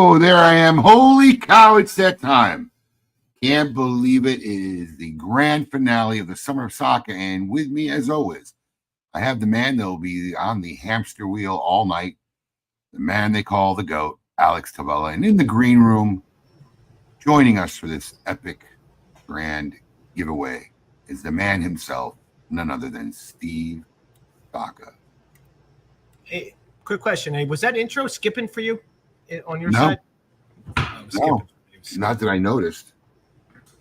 Oh, there I am. Holy cow, it's that time. Can't believe it. It is the grand finale of the Summer of Saka. And with me, as always, I have the man that will be on the hamster wheel all night, the man they call the GOAT, Alex Tavella. And in the green room, joining us for this epic grand giveaway is the man himself, none other than Steve Saka. Hey, quick question. Hey, was that intro skipping for you on your No. side? No, not that I noticed.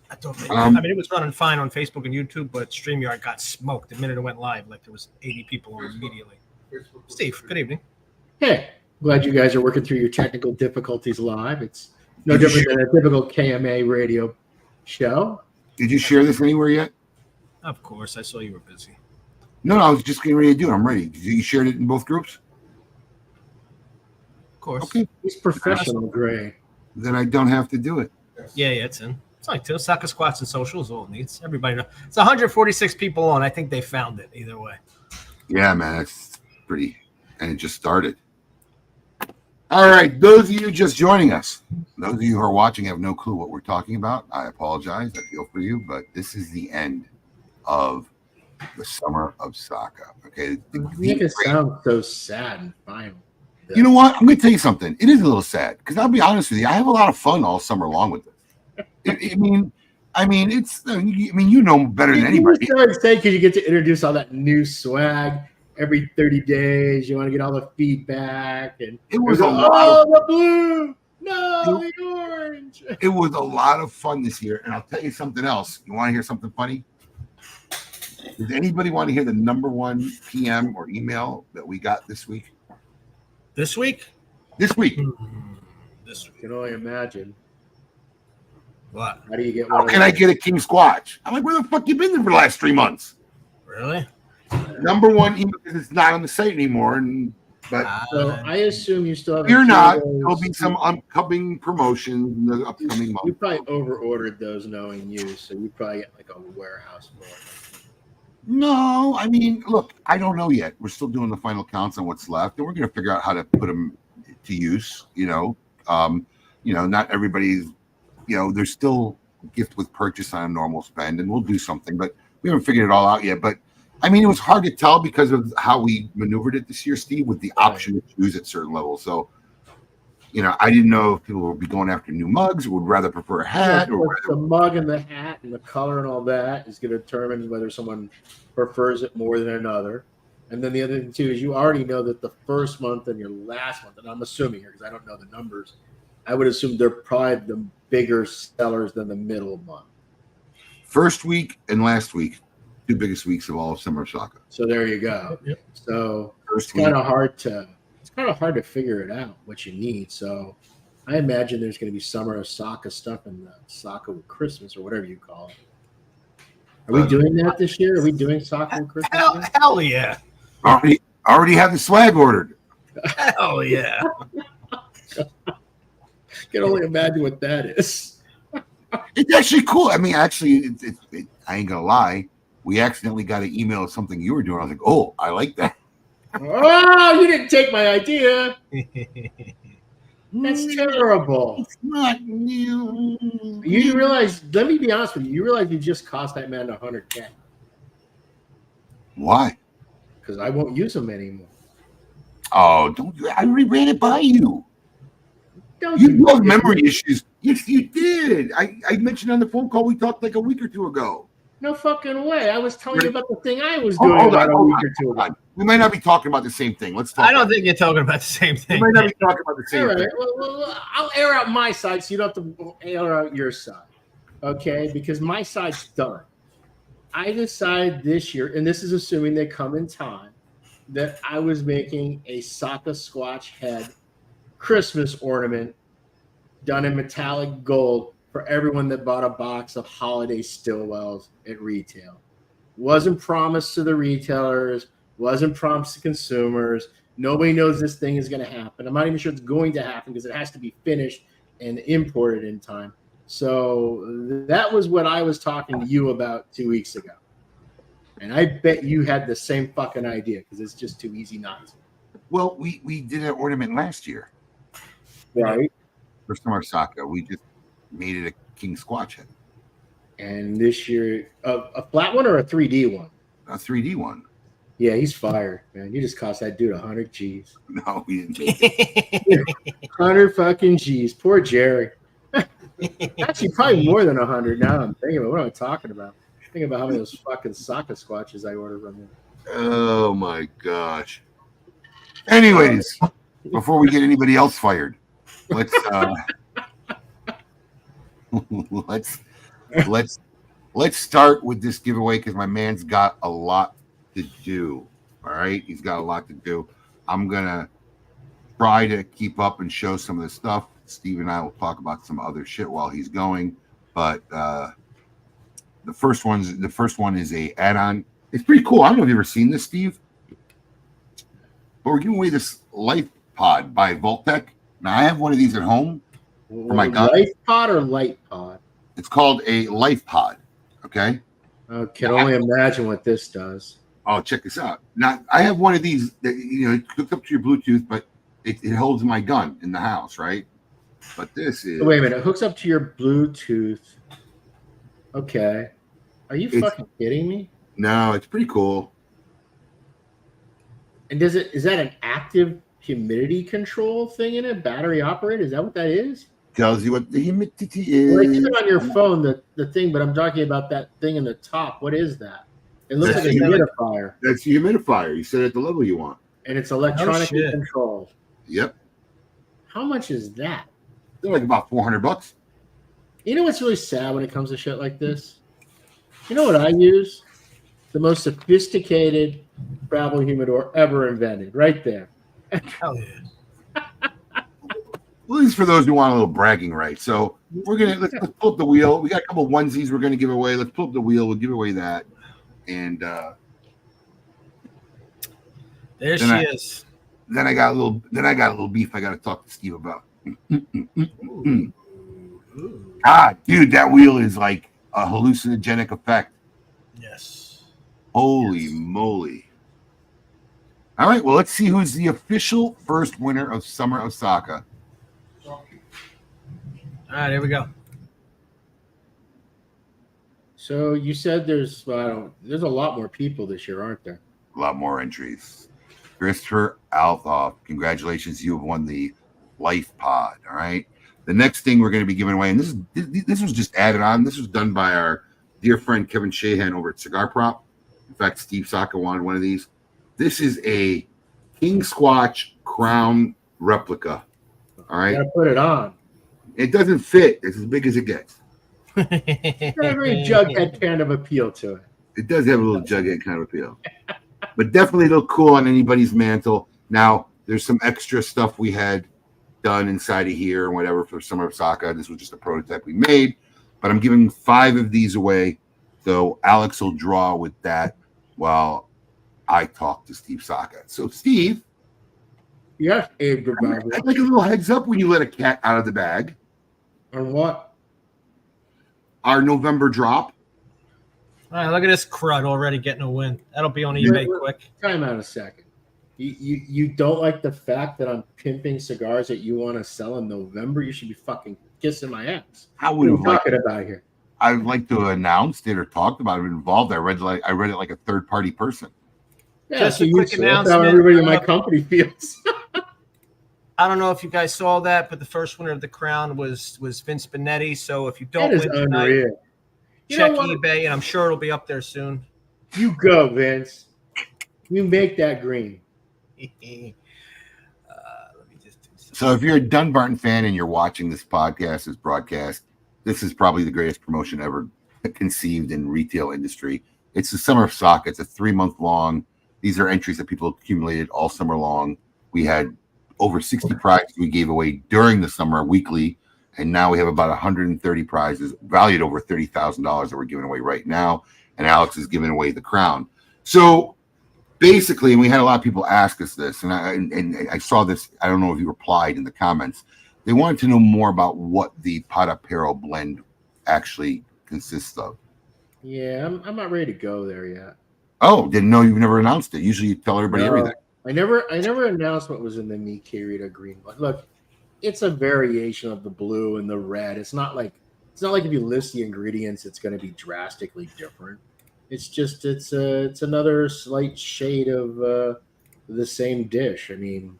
I mean, it was running fine on Facebook and YouTube, but StreamYard got smoked the minute it went live. Like there was 80 people on immediately. Steve, good evening. Hey, glad you guys are working through your technical difficulties live. It's no different than a typical KMA radio show. Did you share this anywhere yet? Of course, I saw you were busy. No, I was just getting ready to do it. I'm ready. You shared it in both groups? Of course. Okay. He's professional, Gray. Then I don't have to do it. Yeah, it's in. It's like two Saka Squats and Social is all it needs. Everybody knows. It's 146 people on. I think they found it either way. Yeah, man, that's pretty. And it just started. All right, those of you just joining us, those of you who are watching have no clue what we're talking about. I apologize. I feel for you, but this is the end of the Summer of Saka. Okay, You make it sound so sad and final. You know what? I'm going to tell you something. It is a little sad because I'll be honest with you. I have a lot of fun all summer long with this. I mean, you know better than anybody. You start saying because you get to introduce all that new swag every 30 days. You want to get all the feedback, and it was the blue, no, the orange. It was a lot of fun this year, and I'll tell you something else. You want to hear something funny? Does anybody want to hear the number one PM or email that we got this week? This week? This week. This week. I can only imagine. What? How do you get How can I get a King Squatch? I'm like, where the fuck you been there for the last 3 months? Really? Number one email because it's not on the site anymore, but so I assume you still have. You're not. There'll be some upcoming promotions in the upcoming month. You probably over-ordered those, knowing you, so you probably get like a warehouse full. No, I mean, look, I don't know yet. We're still doing the final counts on what's left, and we're going to figure out how to put them to use. Not everybody's. There's still gift with purchase on a normal spend, and we'll do something, but we haven't figured it all out yet. But I mean, it was hard to tell because of how we maneuvered it this year, Steve, with the option to choose at certain levels. So, I didn't know if people would be going after new mugs or would rather prefer a hat. The mug and the hat and the color and all that is going to determine whether someone prefers it more than another. And then the other thing, too, is you already know that the first month and your last month, and I'm assuming here because I don't know the numbers, I would assume they're probably the bigger sellers than the middle month. First week and last week, two biggest weeks of all of Summer of Saka. So there you go. Yep. So it's kind of hard to figure it out what you need. So I imagine there's going to be Summer of Saka stuff in the Saka with Christmas or whatever you call it. Are we doing that this year? Are we doing Saka with Christmas? Hell yeah! Already have the swag ordered. Hell yeah! I can only imagine what that is. It's actually cool. I mean, actually, I ain't gonna lie. We accidentally got an email of something you were doing. I was like, oh, I like that. Oh, you didn't take my idea. That's terrible. It's not new. You realize, let me be honest with you, you realize you just cost that man $100K. Why? Because I won't use them anymore. Oh, don't you? I already ran it by you. Don't you have memory issues. Yes, you did. I mentioned on the phone call we talked like a week or two ago. No fucking way. I was telling you about the thing I was doing about a week or two ago. We might not be talking about the same thing. Let's talk. I don't think you're talking about the same thing. We might not be talking about the same thing. Well, I'll air out my side so you don't have to air out your side. Okay? Because my side's done. I decided this year, and this is assuming they come in time, that I was making a Saka Squatch head Christmas ornament done in metallic gold for everyone that bought a box of holiday Stillwells at retail. Wasn't promised to the retailers, wasn't promised to consumers. Nobody knows this thing is going to happen. I'm not even sure it's going to happen because it has to be finished and imported in time. So that was what I was talking to you about 2 weeks ago. And I bet you had the same fucking idea because it's just too easy not to. Well, we did an ornament last year. Right. for Summer of Saka, we just made it a King Squatch head. And this year, a flat one or a 3D one? A 3D one. Yeah, he's fired, man. You just cost that dude 100 G's. No, we didn't take it. 100 fucking G's. Poor Jerry. Actually, probably more than 100 now. I'm thinking about what am I talking about? Thinking about how many of those fucking Saka Squatches I ordered from him. Oh my gosh. Anyways, before we get anybody else fired, let's let's start with this giveaway because my man's got a lot to do. All right, he's got a lot to do. I'm gonna try to keep up and show some of the stuff. Steve and I will talk about some other shit while he's going, but the first one is a add-on. It's pretty cool. I don't know if you've ever seen this, Steve, but we're giving away this Life Pod by Voltec. Now I have one of these at home for my gun. Life Pod or Light Pod? It's called a Life Pod. Okay. I can only imagine what this does. Oh, check this out. Now I have one of these that it's hooked up to your Bluetooth, but it holds my gun in the house, right? But this is Wait a minute. It hooks up to your Bluetooth. Okay. Are you fucking kidding me? No, it's pretty cool. And is that an active humidity control thing in it? Battery operated? Is that what that is? Tells you what the humidity is. Well, I see it on your phone, the thing, but I'm talking about that thing in the top. What is that? It looks like a humidifier. That's the humidifier. You set it at the level you want. And it's electronically controlled. Yep. How much is that? They're like about $400. You know what's really sad when it comes to shit like this? You know what I use? The most sophisticated travel humidor ever invented. Right there. Hell yeah. Well, at least for those who want a little bragging rights. So we're gonna let's pull up the wheel. We got a couple of onesies we're gonna give away. Let's pull up the wheel. We'll give away that. And there she is. Then I got a little beef I got to talk to Steve about. Dude, that wheel is like a hallucinogenic effect. Yes. Holy moly. All right, well, let's see who's the official first winner of Summer of Saka. All right, here we go. So you said there's a lot more people this year, aren't there? A lot more entries. Christopher Althoff, congratulations, you have won the Life Pod. All right. The next thing we're going to be giving away, and this was just added on. This was done by our dear friend Kevin Shahan over at Cigar Prop. In fact, Steve Saka wanted one of these. This is a King Squatch crown replica. All right. You gotta put it on. It doesn't fit. It's as big as it gets. Very Jughead kind of appeal to it. It does have a little Jughead kind of appeal. But definitely look cool on anybody's mantle. Now, there's some extra stuff we had done inside of here and whatever for Summer of Saka. This was just a prototype we made. But I'm giving 5 of these away. So Alex will draw with that while I talk to Steve Saka. So, Steve. Yes, Abe. I'd like a little heads up when you let a cat out of the bag. On what? Our November drop. All right, look at this crud already getting a win. That'll be on eBay quick. Time out a second. You don't like the fact that I'm pimping cigars that you want to sell in November? You should be fucking kissing my ass. How would what are you talking about here? I'd like to announce it or talked about it involved. I read it like a third party person. Yeah, Just so a quick that's announcement. how everybody in my company feels. I don't know if you guys saw that, but the first winner of the crown was Vince Benetti. So if you don't That is win tonight, unreal. check eBay, and I'm sure it'll be up there soon. You go, Vince. You make that green. Let me just do something. So if you're a Dunbarton fan and you're watching this broadcast, this is probably the greatest promotion ever conceived in retail industry. It's the Summer of Saka. It's a 3-month long. These are entries that people accumulated all summer long. We had over 60 prizes we gave away during the summer weekly, and now we have about 130 prizes valued over $30,000 that we're giving away right now, and Alex is giving away the crown. So basically, and we had a lot of people ask us this, and I saw this. I don't know if you replied in the comments. They wanted to know more about what the Pot Apero blend actually consists of. Yeah, I'm not ready to go there yet. Oh, didn't know you've never announced it. Usually you tell everybody everything. I never announced what was in the Mi Querida green. But look, it's a variation of the blue and the red. It's not like if you list the ingredients, it's going to be drastically different. It's just it's another slight shade of the same dish. I mean,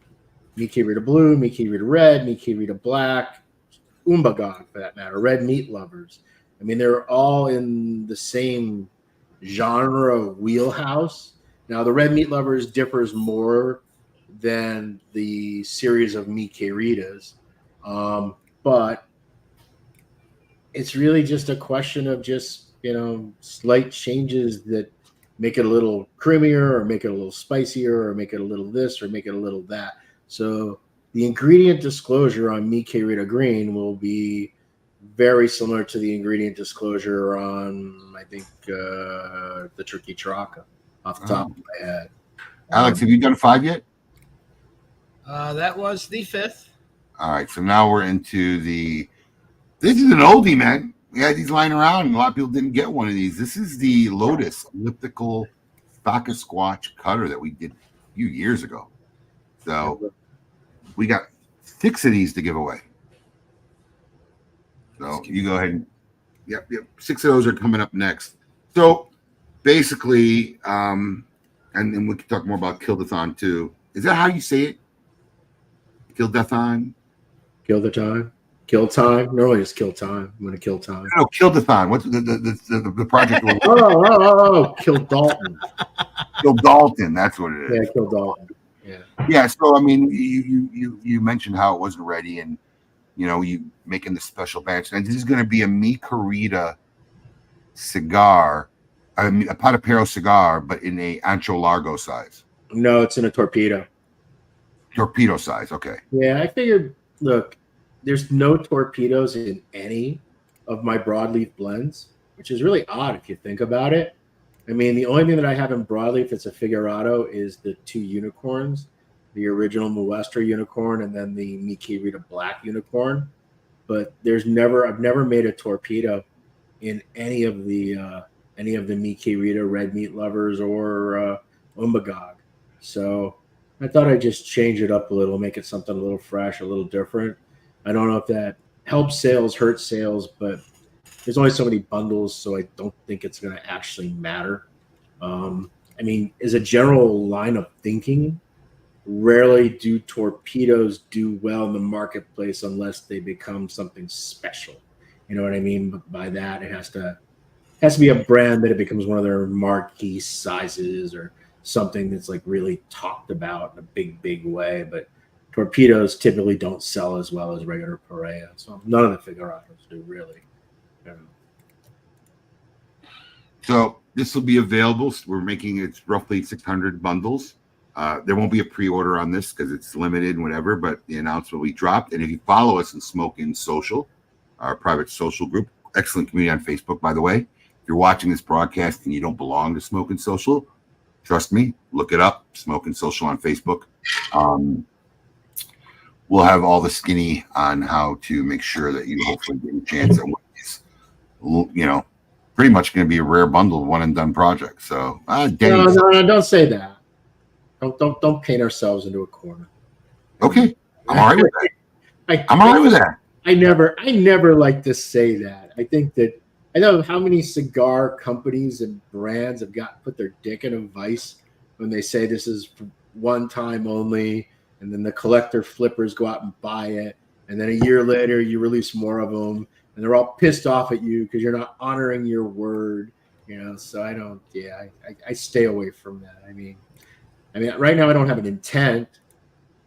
Mi Querida blue, Mi Querida red, Mi Querida black, Umbagog for that matter, red meat lovers. I mean, they're all in the same genre wheelhouse. Now, the red meat lovers differs more than the series of Mi Queridas, but it's really just a question of just slight changes that make it a little creamier or make it a little spicier or make it a little this or make it a little that. So the ingredient disclosure on Mi Querida Green will be very similar to the ingredient disclosure on, I think, the Turkey Traca off the top of my head. Alex, have you done 5 yet? That was the 5th. All right, so now we're into this is an oldie, man. We had these lying around, and a lot of people didn't get one of these. This is the Lotus elliptical Saka Squatch cutter that we did a few years ago. So we got 6 of these to give away. So you go ahead and yep. 6 of those are coming up next. So basically, and then we can talk more about Kildathon too. Is that how you say it? Kildathon? Kill the time. Kill time. Normally it's kill time. I'm going to kill time. No, Kildathon. What's the project? Kill Dalton. Kill Dalton. That's what it is. Yeah, kill Dalton. Yeah. So I mean, you mentioned how it wasn't ready, and you making the special batch. And this is going to be a Mi Querida cigar, a Patapero cigar, but in a Ancho Largo size. No, it's in a torpedo. Torpedo size. Okay. Yeah, I figured. Look, there's no torpedoes in any of my broadleaf blends, which is really odd if you think about it. I mean, the only thing that I have in broadleaf that's a figurado is the 2 unicorns, the original Muestra unicorn and then the Mi Querida black unicorn. But I've never made a torpedo in any of the Mi Querida red meat lovers or Umbagog. So I thought I'd just change it up a little, make it something a little fresh, a little different. I don't know if that helps sales, hurts sales, but there's only so many bundles, so I don't think it's going to actually matter. I mean, as a general line of thinking, rarely do torpedoes do well in the marketplace unless they become something special. You know what I mean? But by that, it has to be a brand that it becomes one of their marquee sizes or something that's like really talked about in a big way. But torpedoes typically don't sell as well as regular Pareja. So none of the figurados do really. So this will be available. We're making it's roughly 600 bundles. There won't be a pre-order on this because it's limited and whatever, but the announcement will be dropped. And if you follow us in Smokin' Social, our private social group, excellent community on Facebook, by the way. If you're watching this broadcast and you don't belong to Smokin' Social, trust me, look it up, Smokin' Social on Facebook. We'll have all the skinny on how to make sure that you hopefully get a chance at one of these, pretty much going to be a rare bundle, one and done project. So, no, don't say that. Don't paint ourselves into a corner. Okay, I'm all right with that. I'm all right with that. I never like to say that. I think that I know how many cigar companies and brands have put their dick in a vice when they say this is one time only, and then the collector flippers go out and buy it, and then a year later you release more of them, and they're all pissed off at you because you're not honoring your word. So I don't. Yeah, I stay away from that. I mean, right now I don't have an intent.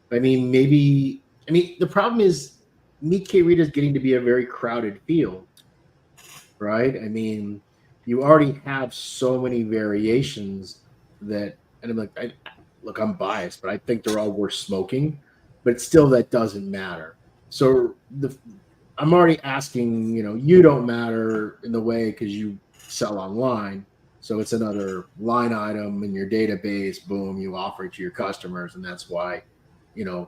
The problem is Mi Querida is getting to be a very crowded field, right? I mean, you already have so many variations that, and I'm like, look, I'm biased, but I think they're all worth smoking, but still that doesn't matter. So I'm already asking, you don't matter in the way because you sell online. So it's another line item in your database. Boom, you offer it to your customers. And that's why,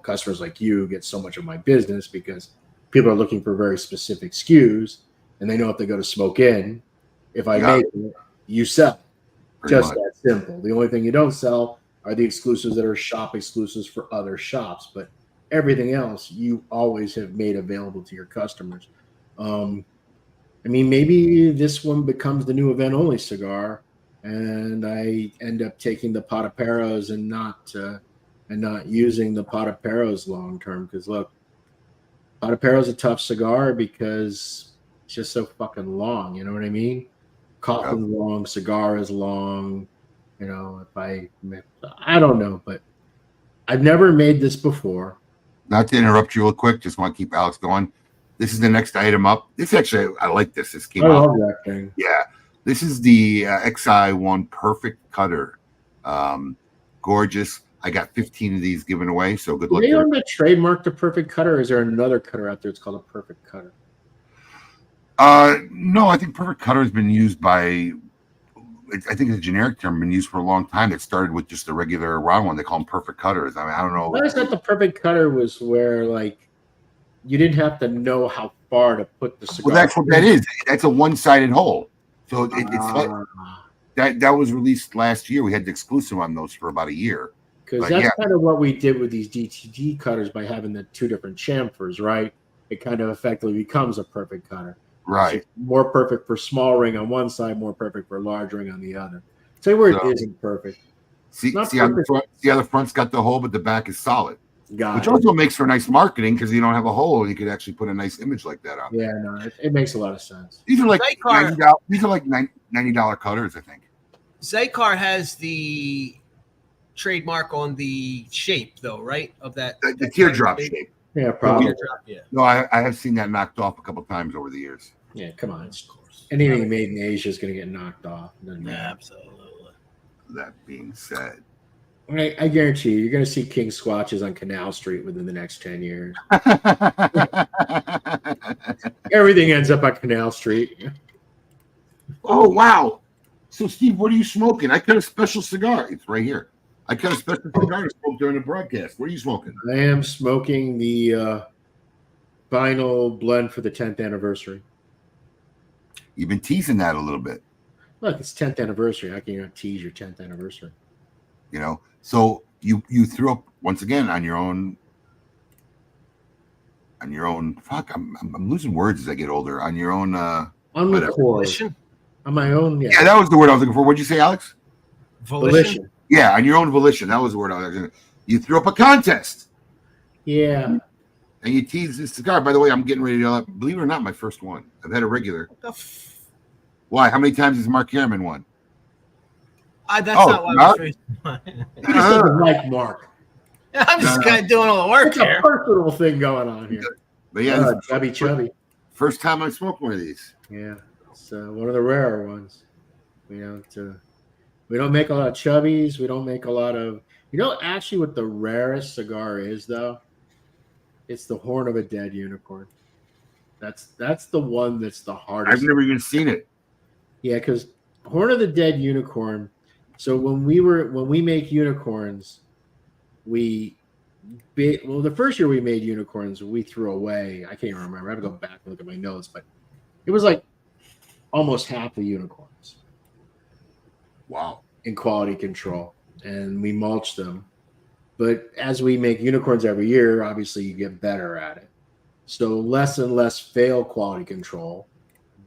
customers like you get so much of my business because people are looking for very specific SKUs. And they know if they go to Smoke In, if I make it, you sell. Just that simple. The only thing you don't sell are the exclusives that are shop exclusives for other shops. But everything else you always have made available to your customers. I mean, maybe this one becomes the new event only cigar, and I end up taking the Pataperos and not using the Pataperos long term. Because look, Patapero's a tough cigar because it's just so fucking long. You know what I mean? Coffin's long, cigar is long. You know, I don't know, but I've never made this before. Not to interrupt you real quick, just want to keep Alex going. This is the next item up. This actually, I like this. This came out. I love that thing. Yeah. This is the XI1 Perfect Cutter. Gorgeous. I got 15 of these given away, so good luck. Do they own the trademark to Perfect Cutter, or is there another cutter out there? It's called a Perfect Cutter. No, I think Perfect Cutter has been used by, I think it's a generic term, been used for a long time. It started with just a regular round one. They call them Perfect Cutters. I mean, I don't know. I always thought the Perfect Cutter was where, like, you didn't have to know how far to put the cigar. Well, that's what that is. That's a one-sided hole. So it's that was released last year. We had the exclusive on those for about a year. Because that's kind of what we did with these DTD cutters by having the two different chamfers, right? It kind of effectively becomes a perfect cutter. Right. So more perfect for small ring on one side, more perfect for large ring on the other. Tell you where it isn't perfect. See how the front's got the hole, but the back is solid. Which also makes for nice marketing because you don't have a hole and you could actually put a nice image like that on. Yeah, no, it makes a lot of sense. These are like $90 cutters, I think. Zycar has the trademark on the shape, though, right? Of that the teardrop shape. Yeah, probably. Yeah. No, I have seen that knocked off a couple times over the years. Yeah, come on. Of course. Anything made in Asia is going to get knocked off. Absolutely. That being said, I guarantee you're going to see King Squatches on Canal Street within the next 10 years. Everything ends up on Canal Street. Oh, wow. So, Steve, what are you smoking? I cut a special cigar. It's right here. I cut a special cigar to smoke during the broadcast. What are you smoking? I am smoking the vinyl blend for the 10th anniversary. You've been teasing that a little bit. Look, it's 10th anniversary. How can you not tease your 10th anniversary? You know, so you threw up once again on your own. Fuck, I'm losing words as I get older. On your own. On my own. Yeah. Yeah, that was the word I was looking for. What'd you say, Alex? Volition. Yeah, on your own volition. That was the word I was going to. You threw up a contest. Yeah. And you teased this cigar. By the way, I'm getting ready to. Believe it or not, my first one. I've had a regular. Why? How many times has Mark Harriman won? That's not why I was raised. He just doesn't like Mark. I'm just kind of doing all the work here. There's a personal thing going on here. But yeah, chubby. First time I smoked one of these. Yeah, it's one of the rarer ones. We don't make a lot of chubbies. We don't make a lot of. Actually, what the rarest cigar is, though, it's the Horn of a Dead Unicorn. That's the one that's the hardest. I've never even seen it. Yeah, because Horn of the Dead Unicorn. So when we make unicorns, the first year we made unicorns, we threw away. I can't even remember. I have to go back and look at my notes, but it was like almost half the unicorns. Wow. In quality control, and we mulch them. But as we make unicorns every year, obviously you get better at it. So less and less fail quality control,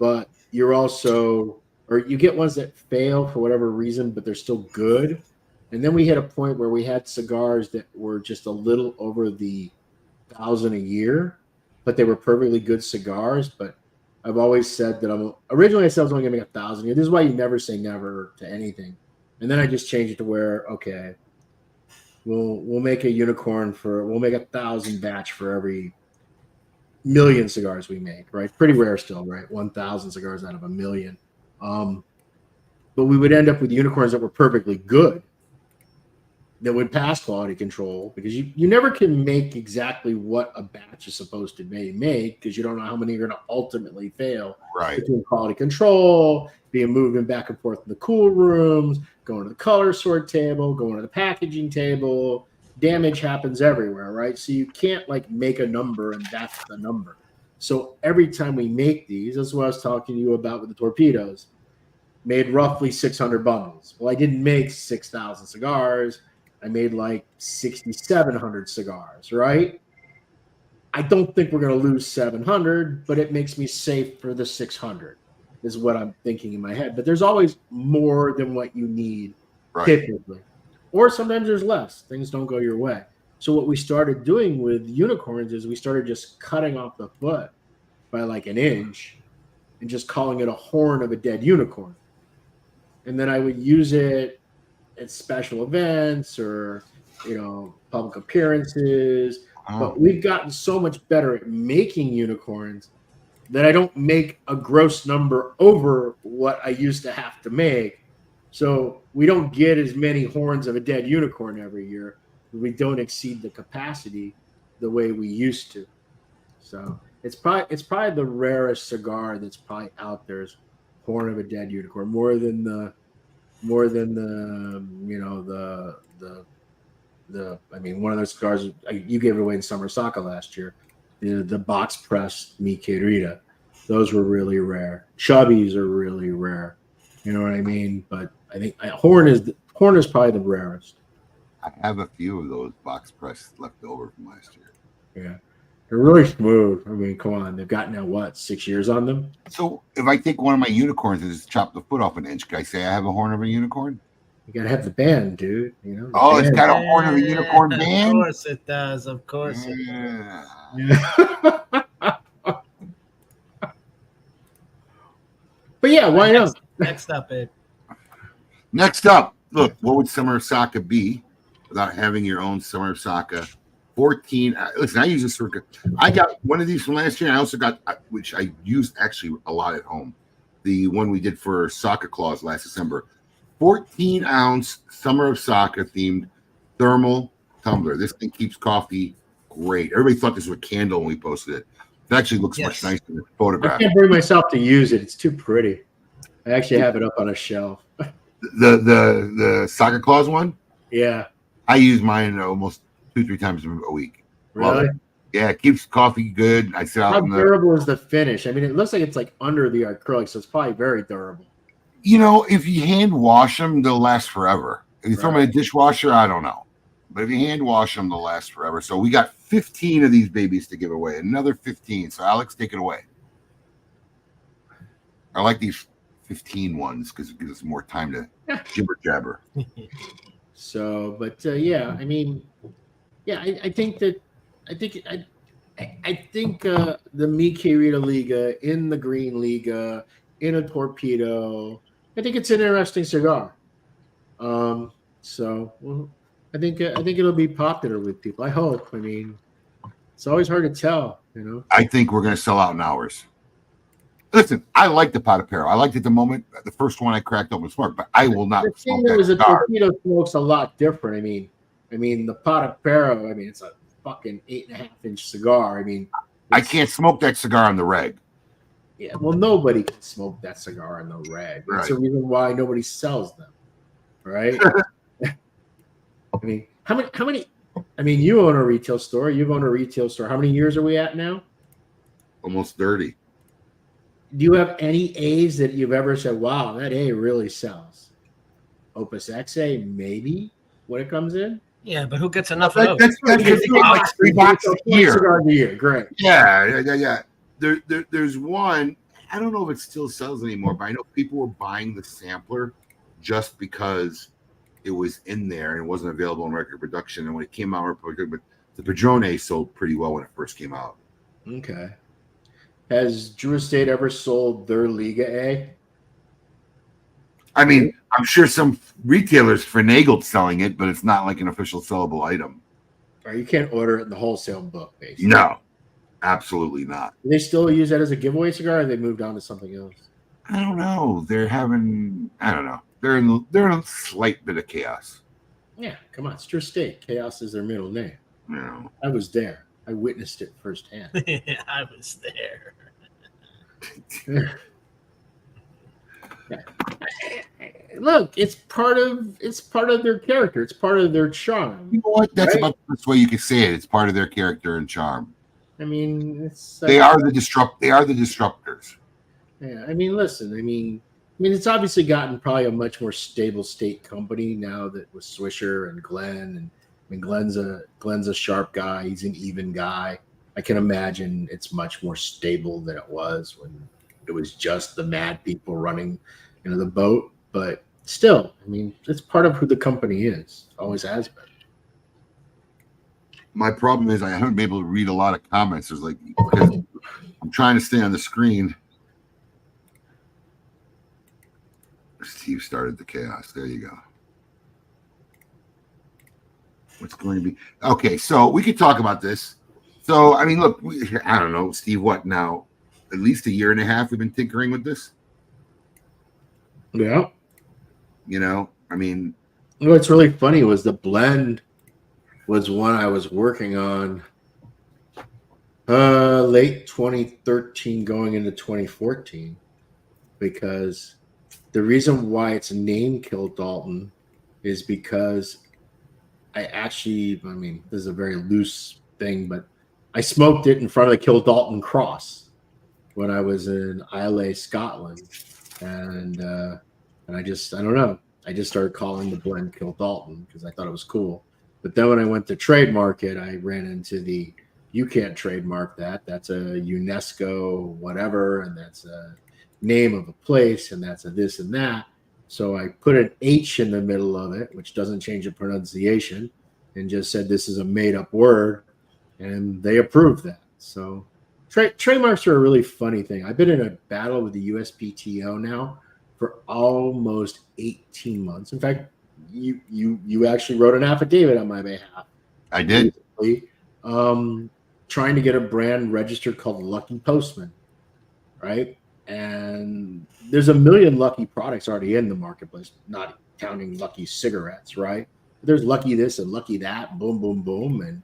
but you're also. Or you get ones that fail for whatever reason, but they're still good. And then we hit a point where we had cigars that were just a little over the 1,000 a year, but they were perfectly good cigars. But I've always said that originally I said I was only going to make 1,000 a year. This is why you never say never to anything. And then I just changed it to where, okay, we'll make a unicorn we'll make 1,000 batch for every million cigars we make, right? Pretty rare still, right? 1,000 cigars out of 1,000,000. But we would end up with unicorns that were perfectly good, that would pass quality control, because you never can make exactly what a batch is supposed to make because you don't know how many are going to ultimately fail. Right. Between quality control, being moving back and forth in the cool rooms, going to the color sort table, going to the packaging table. Damage happens everywhere, right? So you can't make a number and that's the number. So every time we make these, that's what I was talking to you about with the torpedoes, made roughly 600 bundles. Well, I didn't make 6,000 cigars. I made 6,700 cigars, right? I don't think we're going to lose 700, but it makes me safe for the 600 is what I'm thinking in my head. But there's always more than what you need typically. Or sometimes there's less. Things don't go your way. So what we started doing with unicorns is we started just cutting off the foot by like an inch and just calling it a horn of a dead unicorn. And then I would use it at special events or, public appearances. But we've gotten so much better at making unicorns that I don't make a gross number over what I used to have to make. So we don't get as many horns of a dead unicorn every year. We don't exceed the capacity the way we used to. So it's probably the rarest cigar that's probably out there is horn of a dead unicorn, more than the one of those cigars you gave it away in Summer of Saka last year, the box press Mi Querida. Those were really rare. Chubbies are really rare. You know what I mean? But I think horn is probably the rarest. I have a few of those box press left over from last year. Yeah. They're really smooth. I mean, come on. They've got now, 6 years on them? So if I take one of my unicorns and just chop the foot off an inch, can I say I have a horn of a unicorn? You got to have the band, dude. It's got a horn of a unicorn band? Of course it does. Of course it does. Yeah. But yeah, why not? Next up, Ed. Next up, look, what would Summer of Saka be without having your own Summer of Saka? 14. Listen, I use this circa. I got one of these from last year. I also got, which I used actually a lot at home, the one we did for Saka Claus last December. 14-ounce Summer of Saka themed thermal tumbler. This thing keeps coffee great. Everybody thought this was a candle when we posted it. It actually looks much nicer in the photograph. I can't bring myself to use it. It's too pretty. I actually have it up on a shelf. The Saka Claus one? Yeah. I use mine almost 2-3 times a week. Really? Yeah, it keeps coffee good. I sit out. How durable is the finish? I mean, it looks like it's like under the acrylic, so it's probably very durable. If you hand wash them, they'll last forever. If you throw them in a dishwasher, I don't know. But if you hand wash them, they'll last forever. So we got 15 of these babies to give away. Another 15. So Alex, take it away. I like these 15 ones because it gives us more time to jibber jabber. So, but yeah, I mean, yeah, I think the Mi Querida Liga in the Green Liga in a torpedo. I think it's an interesting cigar. I think it'll be popular with people. I hope. I mean, it's always hard to tell, I think we're going to sell out in hours. Listen, I like the Pot of Pero. I liked it the moment the first one I cracked open smoke, but I will not smoke that a cigar. torpedo smoke's a lot different. I mean, the Pot of Pero. I mean, it's a fucking 8.5-inch cigar. I mean, I can't smoke that cigar on the reg. Yeah, well, nobody can smoke that cigar on the reg. That's the reason why nobody sells them, right? I mean, how many? I mean, you own a retail store. You've owned a retail store. How many years are we at now? Almost 30. Do you have any A's that you've ever said, "Wow, that A really sells"? Opus XA, maybe when it comes in. Yeah, but who gets enough of those? That's like 3 boxes a year. Cigars a year, great. Yeah. There's one. I don't know if it still sells anymore, but I know people were buying the sampler just because it was in there and it wasn't available in record production. And when it came out, but the Padrone sold pretty well when it first came out. Okay. Has Drew Estate ever sold their Liga A? I mean, I'm sure some retailers finagled selling it, but it's not like an official sellable item. Or you can't order it in the wholesale book, basically. No, absolutely not. Do they still use that as a giveaway cigar, or have they moved on to something else? I don't know. I don't know. They're in a slight bit of chaos. Yeah, come on. It's Drew Estate. Chaos is their middle name. No. I was there. I witnessed it firsthand. I was there. Look, it's part of their character. It's part of their charm. You know what? That's about the best way you could say it. It's part of their character and charm. I mean, it's they are the disruptors. Yeah, I mean, listen. I mean, it's obviously gotten probably a much more stable state company now that with Swisher and Glenn. And I mean, Glenn's a sharp guy. He's an even guy. I can imagine it's much more stable than it was when it was just the mad people running, the boat. But still, I mean, it's part of who the company is. Always has been. My problem is I haven't been able to read a lot of comments. There's like, because I'm trying to stay on the screen. Steve started the chaos. There you go. What's going to be okay? So we could talk about this. So I mean, look, I don't know, Steve. What now? At least a year and a half we've been tinkering with this. Yeah. I mean, what's really funny was the blend was one I was working on late 2013 going into 2014, because the reason why it's named Kill Dalton is because I mean, this is a very loose thing, but I smoked it in front of the Kill Dalton cross when I was in Islay, Scotland. And I don't know. I just started calling the blend Kill Dalton because I thought it was cool. But then when I went to trademark it, I ran into you can't trademark that. That's a UNESCO whatever, and that's a name of a place, and that's a this and that. So I put an H in the middle of it, which doesn't change the pronunciation, and just said this is a made-up word, and they approved that. So trademarks are a really funny thing. I've been in a battle with the USPTO now for almost 18 months. In fact, you actually wrote an affidavit on my behalf. I did. Trying to get a brand registered called Lucky Postman, right? And there's a million Lucky products already in the marketplace, not counting Lucky cigarettes, right? There's Lucky this and Lucky that, boom, boom, boom. And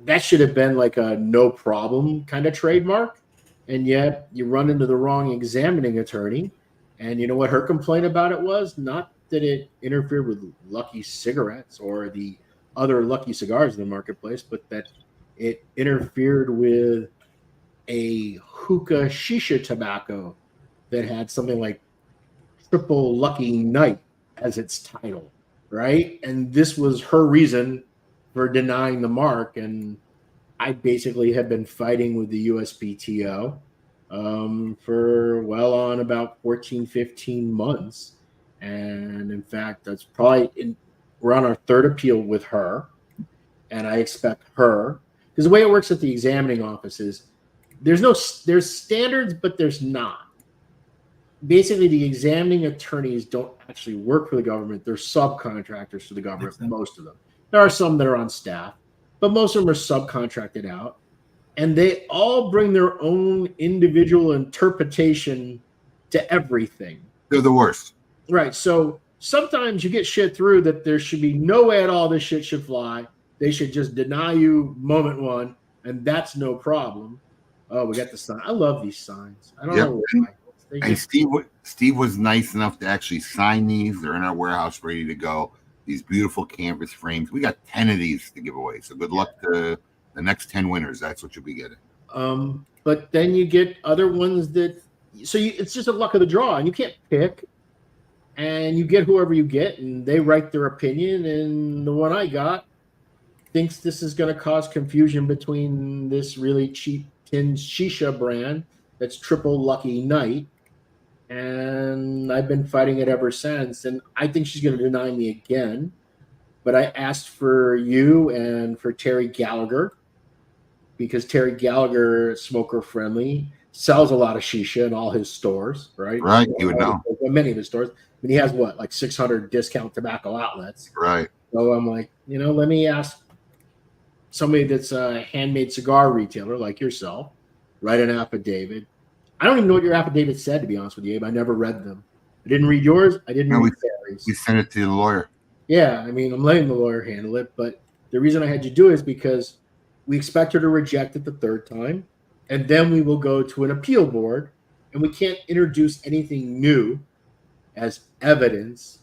that should have been like a no problem kind of trademark. And yet you run into the wrong examining attorney. And you know what her complaint about it was? Not that it interfered with Lucky cigarettes or the other Lucky cigars in the marketplace, but that it interfered with a hookah shisha tobacco that had something like Triple Lucky Night as its title, right? And this was her reason for denying the mark. And I basically have been fighting with the USPTO for well on about 14, 15 months. And in fact, that's probably we're on our third appeal with her. And I expect her, because the way it works at the examining office is there's standards, but there's not. Basically, the examining attorneys don't actually work for the government. They're subcontractors for the government, most of them. There are some that are on staff, but most of them are subcontracted out. And they all bring their own individual interpretation to everything. They're the worst. Right. So sometimes you get shit through that there should be no way at all this shit should fly. They should just deny you moment one, and that's no problem. Oh, we got the sign. I love these signs. I don't know why. And Steve was nice enough to actually sign these. They're in our warehouse ready to go. These beautiful canvas frames. We got 10 of these to give away. So good luck to the next 10 winners. That's what you'll be getting. But then you get other ones it's just a luck of the draw, and you can't pick. And you get whoever you get, and they write their opinion. And the one I got thinks this is going to cause confusion between this really cheap tin shisha brand that's Triple Lucky Night. And I've been fighting it ever since. And I think she's going to deny me again. But I asked for you and for Terry Gallagher, because Terry Gallagher, smoker friendly, sells a lot of shisha in all his stores, right? Right, you would know. Many of his stores. I mean, he has like 600 discount tobacco outlets. Right. So I'm like, let me ask somebody that's a handmade cigar retailer like yourself, write an affidavit. I don't even know what your affidavit said, to be honest with you, Abe. I never read them. I didn't read yours. I didn't read Terry's. We sent it to the lawyer. Yeah, I mean, I'm letting the lawyer handle it, but the reason I had you do it is because we expect her to reject it the third time, and then we will go to an appeal board, and we can't introduce anything new as evidence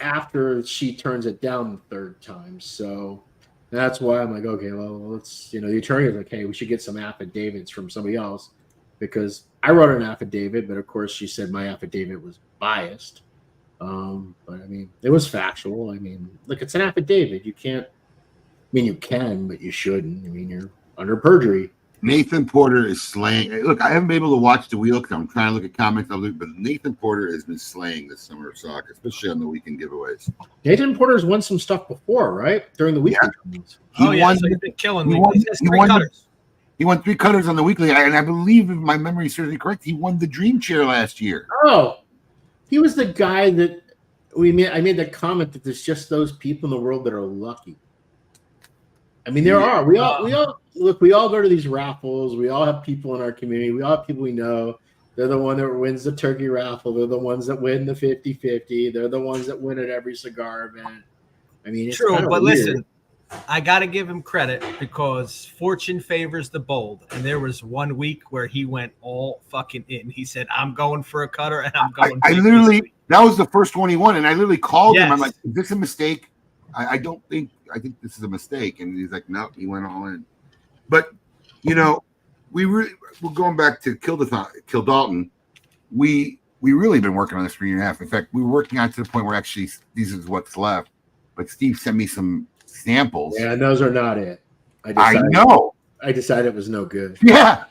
after she turns it down the third time. So that's why I'm like, okay, well, let's, the attorney is like, hey, we should get some affidavits from somebody else, because I wrote an affidavit, but of course she said my affidavit was biased. But I mean, it was factual. I mean, look, it's an affidavit. You can't mean, you can, but you shouldn't. I mean, you're under perjury. Nathan Porter is slaying. Look, I haven't been able to watch the wheel because I'm trying to look at comments, but Nathan Porter has been slaying this Summer of Saka, especially on the weekend giveaways. Nathan Porter's won some stuff before, right? During the weekly tournaments. So he's been killing me. He has 3 cutters. He won 3 cutters on the weekly, and I believe, if my memory serves me correct, he won the Dream Chair last year. Oh, he was the guy that I made that comment that there's just those people in the world that are lucky. I mean, there are. We all go to these raffles. We all have people in our community. We all have people we know. They're the one that wins the turkey raffle. They're the ones that win the 50-50. They're the ones that win at every cigar event. I mean, it's true, but weird. Listen, I got to give him credit because fortune favors the bold. And there was one week where he went all fucking in. He said, I'm going for a cutter and I'm going I literally, that was the first one he won. And I literally called him. I'm like, is this a mistake? I think this is a mistake. And he's like, no, he went all in. But, we're going back to Kill Dalton. We really been working on this for a year and a half. In fact, we were working on it to the point where actually this is what's left. But Steve sent me some samples. Yeah, those are not it. I know. I decided it was no good. Yeah.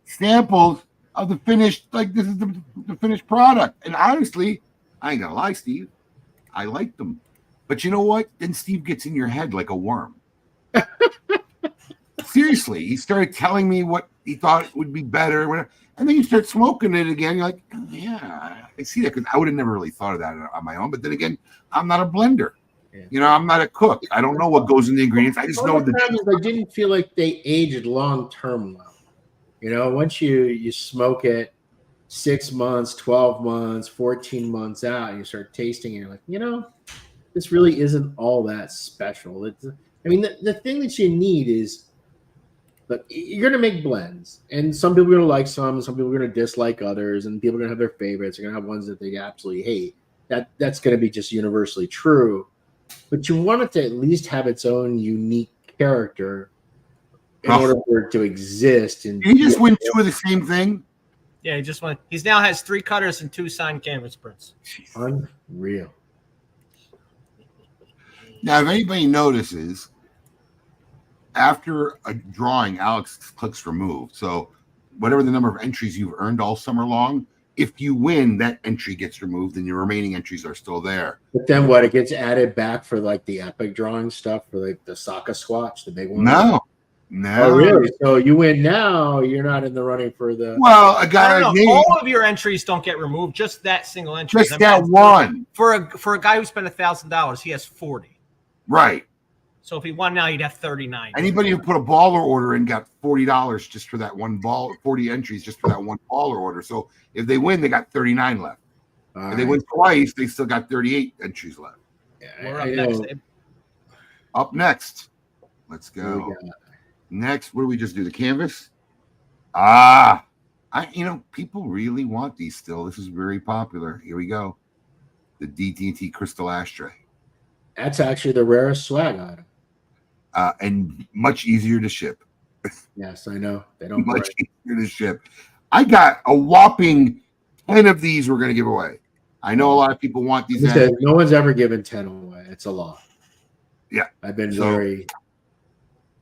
Samples of the finished, like this is the finished product. And honestly, I ain't gonna lie, Steve, I like them. But you know what? Then Steve gets in your head like a worm. Seriously, he started telling me what he thought would be better, whatever. And then you start smoking it again. You're like, oh, yeah, I see that, because I would have never really thought of that on my own. But then again, I'm not a blender. Yeah. I'm not a cook. I don't know what goes in the ingredients. I just know that I didn't feel like they aged long term well. Once you smoke it 6 months, 12 months, 14 months out, and you start tasting it, you're like, this really isn't all that special. The thing that you need is, look, you're going to make blends, and some people are going to like some people are going to dislike others, and people are going to have their favorites. They're going to have ones that they absolutely hate. That's going to be just universally true. But you want it to at least have its own unique character in order for it to exist. And he just win 2 of the same thing. Yeah, he just won. He now has 3 cutters and 2 signed canvas prints. Unreal. Now, if anybody notices, after a drawing, Alex clicks remove. So whatever the number of entries you've earned all summer long, if you win, that entry gets removed and your remaining entries are still there. But then what? It gets added back for like the epic drawing stuff for like the Saka Squatch, the big one? No. Oh, really? So you win now, you're not in the running for the... Well, a guy like me... All of your entries don't get removed, just that single entry. Just that one. For a guy who spent $1,000, he has 40. Right. So if he won now, he'd have 39. Anybody who put a baller order in got $40 just for that one ball, 40 entries just for that one baller order. So if they win, they got 39 left. If they win twice, they still got 38 entries left. Yeah, Up next. Let's go. Next, what do we just do? The canvas? People really want these still. This is very popular. Here we go. The DT&T crystal ashtray. That's actually the rarest swag item. And much easier to ship. Yes, I know. They don't much easier to ship. I got a whopping 10 of these we're going to give away. I know a lot of people want these. No one's ever given 10 away. It's a lot. Yeah. I've been very...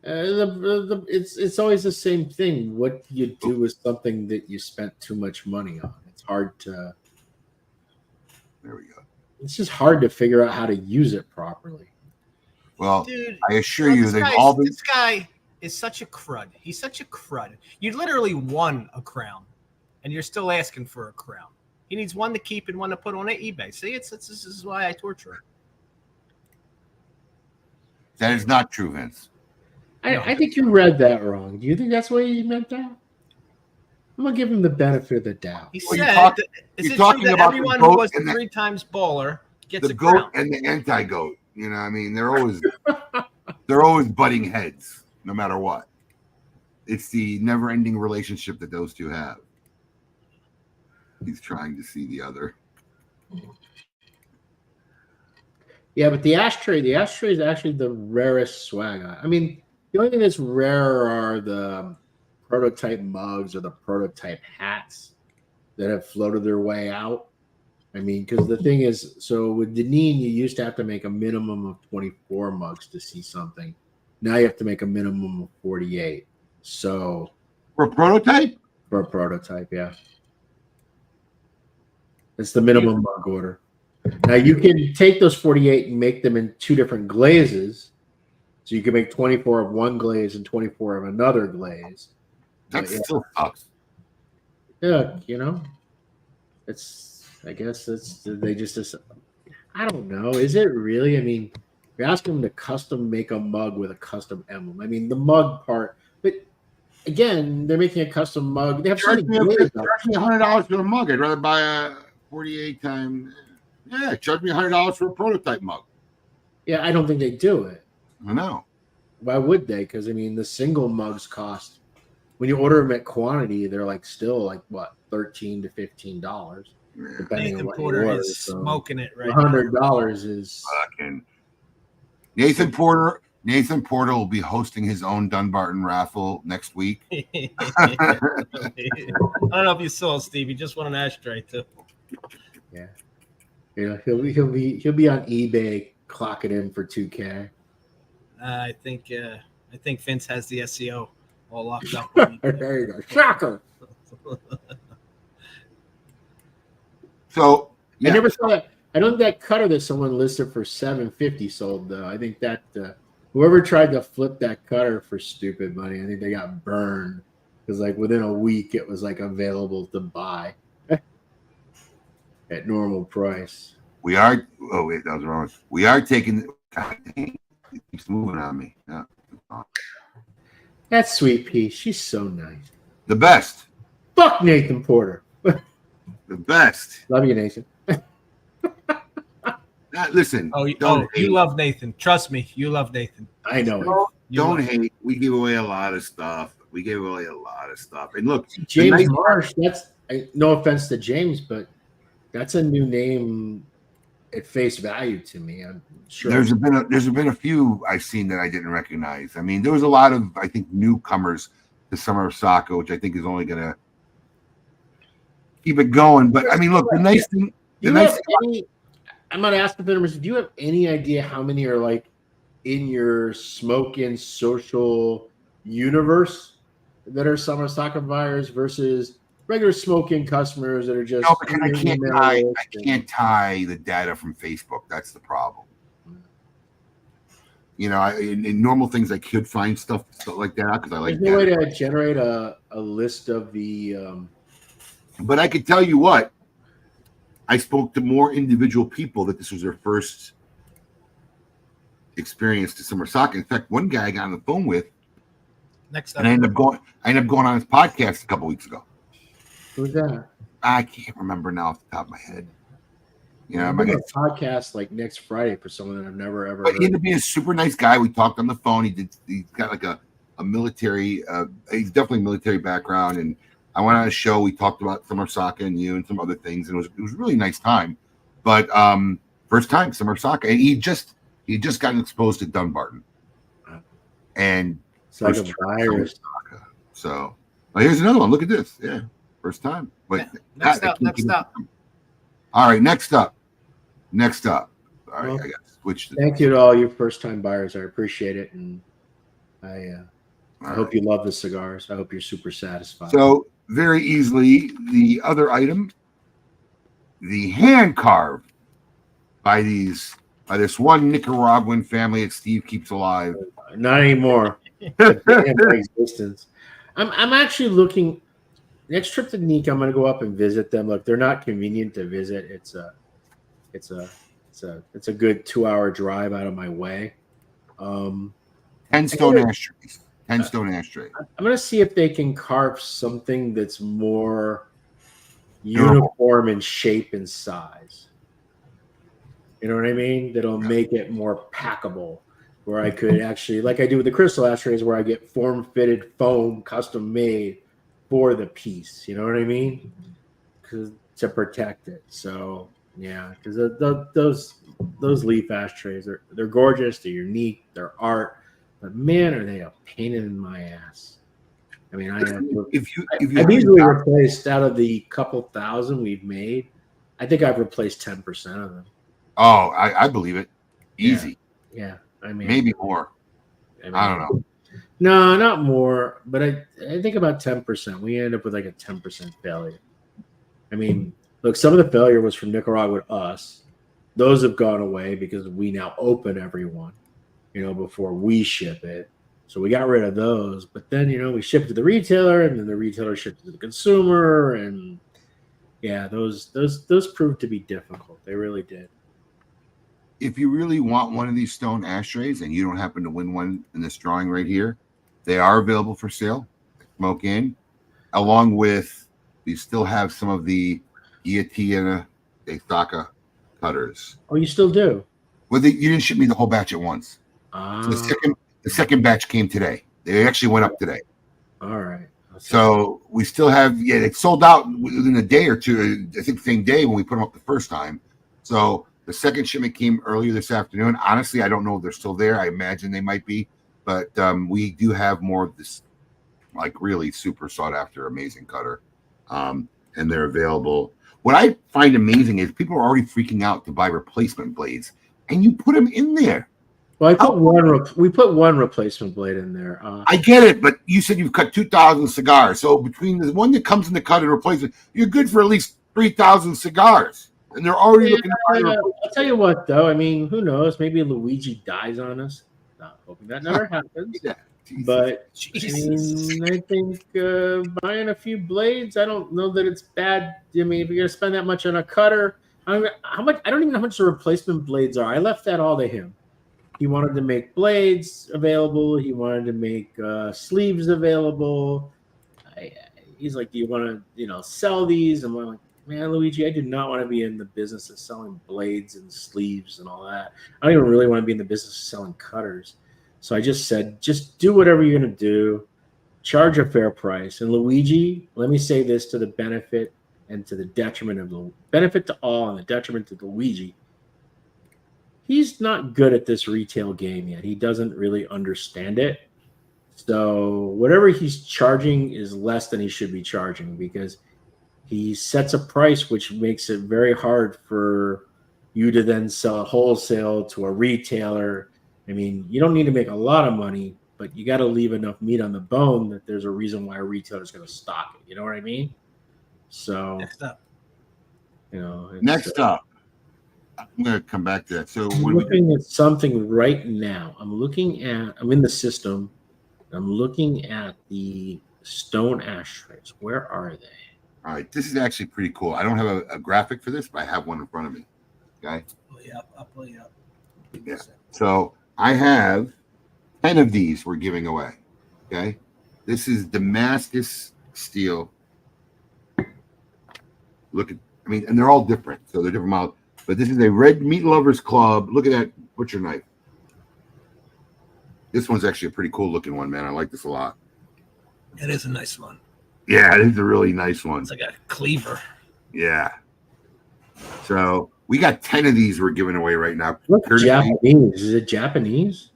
it's always the same thing. What do you do with something that you spent too much money on? It's hard to... There we go. It's just hard to figure out how to use it properly. Well, dude, I assure you, this guy is such a crud. He's such a crud. You literally won a crown, and you're still asking for a crown. He needs one to keep and one to put on eBay. See, this is why I torture him. That is not true, Vince. I think you read that wrong. Do you think that's why he meant that? I'm gonna give him the benefit of the doubt. He said, "Is it true that everyone who was 3 times baller gets a crown?" The goat and the anti-goat. They're always butting heads, no matter what. It's the never-ending relationship that those two have. He's trying to see the other. Yeah, but the ashtray is actually the rarest swag. I mean, the only thing that's rare are the prototype mugs or the prototype hats that have floated their way out. I mean, because the thing is, so with Deneen, you used to have to make a minimum of 24 mugs to see something. Now you have to make a minimum of 48. So For a prototype? for a prototype, yeah. It's the minimum mug order. Now you can take those 48 and make them in 2 different glazes. So you can make 24 of one glaze and 24 of another glaze. That But, yeah. still sucks. Yeah, you know, I guess they just, I don't know. Is it really? I mean, you're asking them to custom make a mug with a custom emblem. I mean, the mug part, but again, they're making a custom mug. They have so Charge many me glazes out. $100 for a mug. I'd rather buy a 48 time. Yeah, charge me $100 for a prototype mug. Yeah, I don't think they do it. I know. Why would they? Because I mean, the single mugs cost, when you order them at quantity, they're like still like what, $13 to $15, depending on Nathan what Porter you order. is So smoking it right now. $100 is Fucking Nathan Porter. Nathan Porter will be hosting his own Dunbarton raffle next week. I don't know if you saw Steve. He just won an ashtray too. yeah. He'll be on eBay clocking in for $2K. I think Vince has the SEO all locked up. There you go, shocker. So yeah. I never saw that. I don't think that cutter that someone listed for $750 sold though. I think that whoever tried to flip that cutter for stupid money, I think they got burned because like within a week it was like available to buy at normal price. We are. Oh wait, that was wrong. We are taking. God dang, it keeps moving on me. Yeah. That's Sweet Pea. She's so nice. The best. Fuck Nathan Porter. The best. Love you, Nathan. Listen. You love Nathan. Trust me, you love Nathan. I know. Don't hate. We give away a lot of stuff. And look, James Marsh. That's no offense to James, but that's a new name at face value to me. I'm sure there's been a few I've seen that I didn't recognize. I mean, there was a lot of I think newcomers to Summer of Saka, which I think is only gonna keep it going. But I mean, look, the nice thing. I'm not asking the numbers. Do you have any idea how many are like in your smoking social universe that are Summer of Saka buyers versus regular smoking customers that are just? No, because I can't tie the data from Facebook. That's the problem. You know, in normal things, I could find stuff like that because I like. There's no way to generate a list of the. But I could tell you what. I spoke to more individual people that this was their first experience to Summer of Saka. In fact, one guy I got on the phone with. Next and I ended up going on his podcast a couple weeks ago. Who's that? I can't remember now off the top of my head. You know, I'm going to podcast like next Friday for someone that I've never ever heard. He ended up being a super nice guy. We talked on the phone. He's got like a military, he's definitely military background. And I went on a show. We talked about Summer of Saka and you and some other things. And it was a really nice time. But first time Summer of Saka. And he just gotten exposed to Dunbarton. And it's like a virus. So here's another one. Look at this. Yeah. First time. But next up. All right, next up. All right, Well, I got to switch. Thank you to all you first-time buyers. I appreciate it, and I hope you love the cigars. I hope you're super satisfied. So very easily, the other item, the hand carved by this one Nicaraguan family that Steve keeps alive. Not anymore. Existence. I'm actually looking. Next trip to Nika, I'm going to go up and visit them. Look, they're not convenient to visit. It's a good 2-hour drive out of my way. 10 stone ashtrays. 10 stone ashtrays. I'm going to see if they can carve something that's more uniform in shape and size. You know what I mean? That'll make it more packable. Where I could actually, like I do with the crystal ashtrays, where I get form-fitted foam, custom made for the piece. You know what I mean? To protect it. So yeah, because those leaf ashtrays they're gorgeous, they're unique, they're art, but man, are they a pain in my ass. I mean, I've easily replaced out of the couple thousand we've made. I think I've replaced 10% of them. Oh, I believe it. Easy. Yeah. I mean, maybe more. I don't know. No, not more, but I think about 10%. We end up with like a 10% failure. I mean, look, some of the failure was from Nicaragua to us. Those have gone away because we now open everyone, before we ship it. So we got rid of those. But then, we ship it to the retailer, and then the retailer shipped it to the consumer. And yeah, those proved to be difficult. They really did. If you really want one of these stone ashtrays and you don't happen to win one in this drawing right here, they are available for sale. Smoke in, along with we still have some of the Guillotina de Saka cutters. Oh, you still do? Well, you didn't ship me the whole batch at once. So the second batch came today. They actually went up today. All right. So we still have, it sold out within a day or two. I think the same day when we put them up the first time. So the second shipment came earlier this afternoon. Honestly, I don't know if they're still there. I imagine they might be, but we do have more of this, like really super sought after, amazing cutter, and they're available. What I find amazing is people are already freaking out to buy replacement blades, and you put them in there. Well, we put one replacement blade in there. I get it, but you said you've cut 2,000 cigars. So between the one that comes in the cut and replacement, you're good for at least 3,000 cigars. And they're already looking at I'll tell you what, though. I mean, who knows? Maybe Luigi dies on us. Not hoping that never happens. Yeah, but I think buying a few blades, I don't know that it's bad. I mean, if you're going to spend that much on a cutter, how much? I don't even know how much the replacement blades are. I left that all to him. He wanted to make blades available. He wanted to make sleeves available. He's like, "Do you want to, sell these?" And I'm like, "Man, Luigi, I do not want to be in the business of selling blades and sleeves and all that. I don't even really want to be in the business of selling cutters." So I just said, "Just do whatever you're going to do. Charge a fair price." And Luigi, let me say this to the benefit and to the detriment of the benefit to all and the detriment to Luigi. He's not good at this retail game yet. He doesn't really understand it. So whatever he's charging is less than he should be charging because he sets a price which makes it very hard for you to then sell wholesale to a retailer. I mean, you don't need to make a lot of money, but you got to leave enough meat on the bone that there's a reason why a retailer is going to stock it. You know what I mean? So next up, next up. I'm going to come back to that. So I'm looking at something right now. I'm in the system. I'm looking at the stone ashtrays. Where are they? All right. This is actually pretty cool. I don't have a graphic for this, but I have one in front of me. Okay. I'll pull you up. Yeah. So I have 10 of these we're giving away. Okay. This is Damascus steel. And they're all different. So they're different models. But this is a Red Meat Lovers Club. Look at that butcher knife. This one's actually a pretty cool looking one, man. I like this a lot. It is a nice one. Yeah, it is a really nice one. It's like a cleaver. Yeah. So we got 10 of these we're giving away right now. Look, Japanese. Is it Japanese?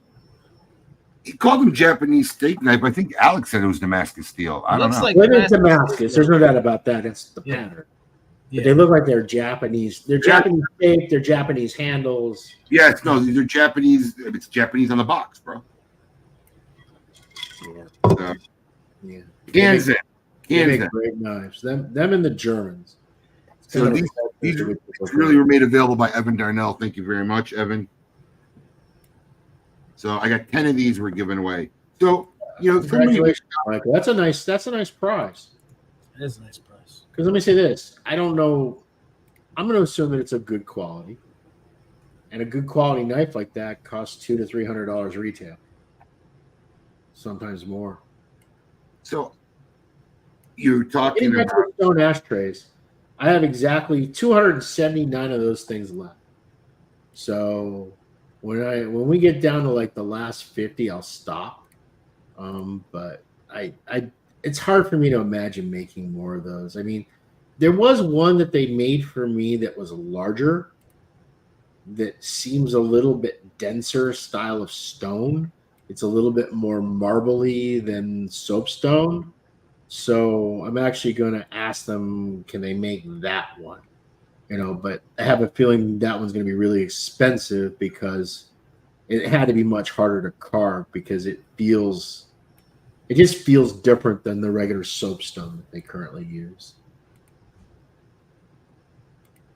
He called them Japanese steak knife. I think Alex said it was Damascus steel. I don't know. Like Damascus. There's no doubt about that. That's the pattern. Yeah. They look like they're Japanese. They're Japanese shape. They're Japanese handles. Yeah, these are Japanese. It's Japanese on the box, bro. Yeah. Ganzen. They make great knives. Them and the Germans. So these really were made available by Evan Darnell. Thank you very much, Evan. So I got 10 of these we're giving away. So congratulations, Michael. That's a nice prize. It is a nice prize. Because let me say this. I don't know. I'm going to assume that it's a good quality. And a good quality knife like that costs $200 to $300 retail. Sometimes more. So you're talking about stone ashtrays. I have exactly 279 of those things left. So when we get down to like the last 50, I'll stop. But it's hard for me to imagine making more of those. I mean, there was one that they made for me that was larger, that seems a little bit denser style of stone. It's a little bit more marbly than soapstone. So I'm actually going to ask them, can they make that one? But I have a feeling that one's going to be really expensive because it had to be much harder to carve because it just feels different than the regular soapstone that they currently use.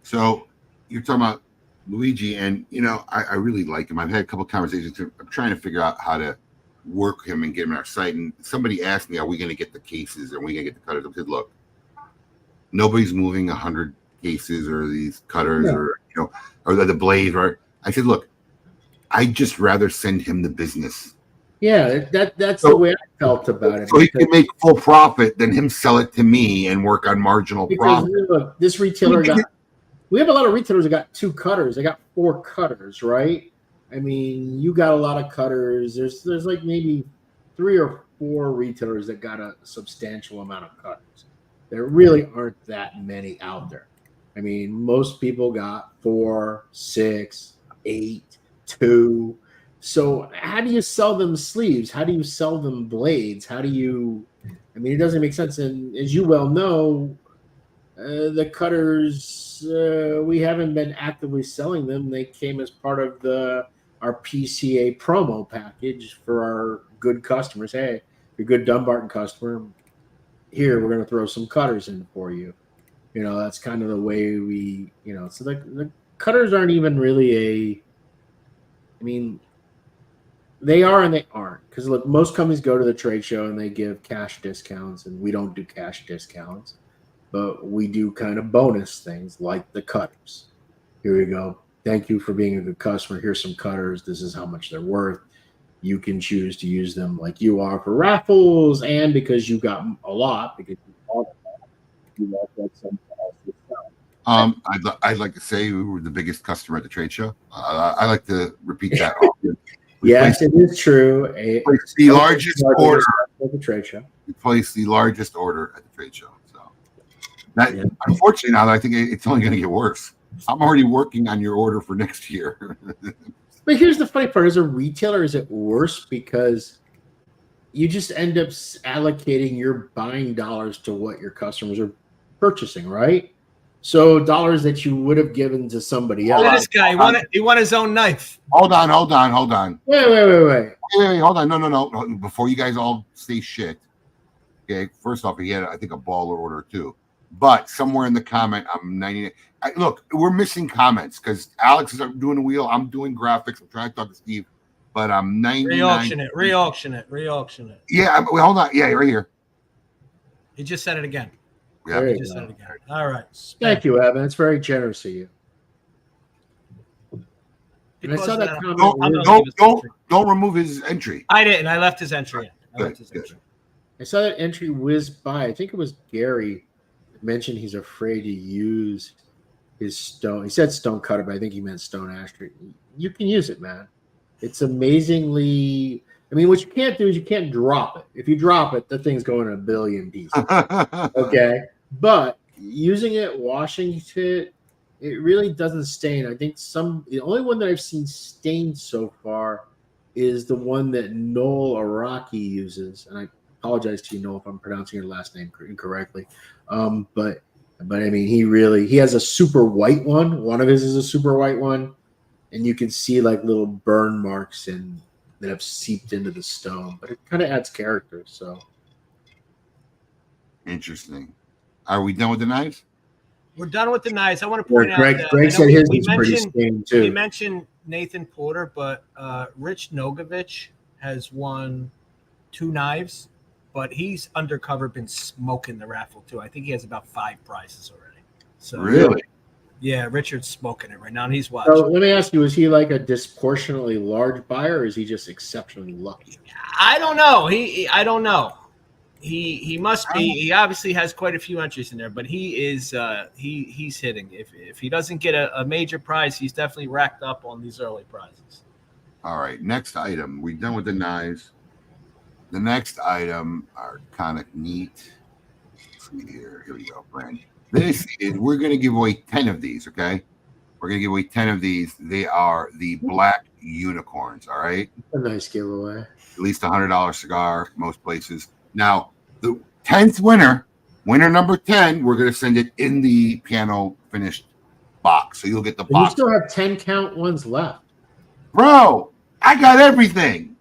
So you're talking about Luigi, and I really like him. I've had a couple of conversations. I'm trying to figure out how to work him and get him on our site. And somebody asked me, "Are we going to get the cases? Are we going to get the cutters?" I said, "Look, nobody's moving 100 cases or these cutters or the blades." Right? I said, "Look, I'd just rather send him the business." Yeah, that's the way I felt about it. So he can make full profit, then him sell it to me and work on marginal profit. Look, this retailer we have a lot of retailers that got 2 cutters. They got 4 cutters, right? I mean, you got a lot of cutters. There's like maybe 3 or 4 retailers that got a substantial amount of cutters. There really aren't that many out there. I mean, most people got 4, 6, 8, 2. So how do you sell them sleeves? How do you sell them blades? It doesn't make sense. And as you well know, the cutters, we haven't been actively selling them. They came as part of our PCA promo package for our good customers. Hey, you're a good Dumbarton customer. Here, we're going to throw some cutters in for you. That's kind of the way we, so the cutters aren't even really they are and they aren't. Because look, most companies go to the trade show and they give cash discounts, and we don't do cash discounts. But we do kind of bonus things like the cutters. Here we go. Thank you for being a good customer. Here's some cutters. This is how much they're worth. You can choose to use them like you are for raffles, and because you got a lot, because you bought it, you like some I'd like to say we were the biggest customer at the trade show. I like to repeat that. Yes, it is true. We placed the largest order at the trade show. We placed the largest order at the trade show. So unfortunately, now I think it's only going to get worse. I'm already working on your order for next year. But here's the funny part: as a retailer, is it worse because you just end up allocating your buying dollars to what your customers are purchasing, right? So dollars that you would have given to somebody else. Look at this guy. He won his own knife. Hold on. Wait. Hold on. No. Before you guys all say shit. Okay. First off, he had, I think, a baller order too. But somewhere in the comment, I'm 99. Look, we're missing comments because Alex is doing the wheel. I'm doing graphics. I'm trying to talk to Steve, but I'm 99. Re-auction it. Yeah. Hold on. Yeah, right here. He just said it again. Yeah. He just said it again. All right. Thank you, Evan. It's very generous of you. And I saw that comment. Don't remove his entry. I didn't. I left his entry in. I saw that entry whiz by. I think it was Gary mentioned he's afraid to use his stone. He said stone cutter, but I think he meant stone ashtray. You can use it, man. It's amazingly. I mean, what you can't do is you can't drop it. If you drop it, the thing's going in a billion pieces. Okay, but using it, washing it, it really doesn't stain. I think the only one that I've seen stained so far is the one that Noel Araki uses, and I apologize to you, Noel, if I'm pronouncing your last name incorrectly. But I mean, he has a super white one. One of his is a super white one, and you can see like little burn marks that have seeped into the stone, but it kind of adds character. So interesting. Are we done with the knives? We're done with the knives. I want to point out Greg said his is pretty stained too. We mentioned Nathan Porter, but Rich Nogovich has won 2 knives, but he's undercover been smoking the raffle too. I think he has about 5 prizes already. So really? Yeah, Richard's smoking it right now, and he's watching. So let me ask you: is he like a disproportionately large buyer, or is he just exceptionally lucky? I don't know. I don't know. He must be. He obviously has quite a few entries in there, but he is he's hitting. If he doesn't get a major prize, he's definitely racked up on these early prizes. All right, next item. We're done with the knives. The next item are kind of neat. Let's see here. Here we go, Brand. This is, we're going to give away 10 of these, okay? We're going to give away 10 of these. They are the black unicorns, all right? A nice giveaway. At least $100 cigar, most places. Now, the 10th winner number 10, we're going to send it in the piano finished box. So you'll get the box. You still have 10 count ones left. Bro, I got everything.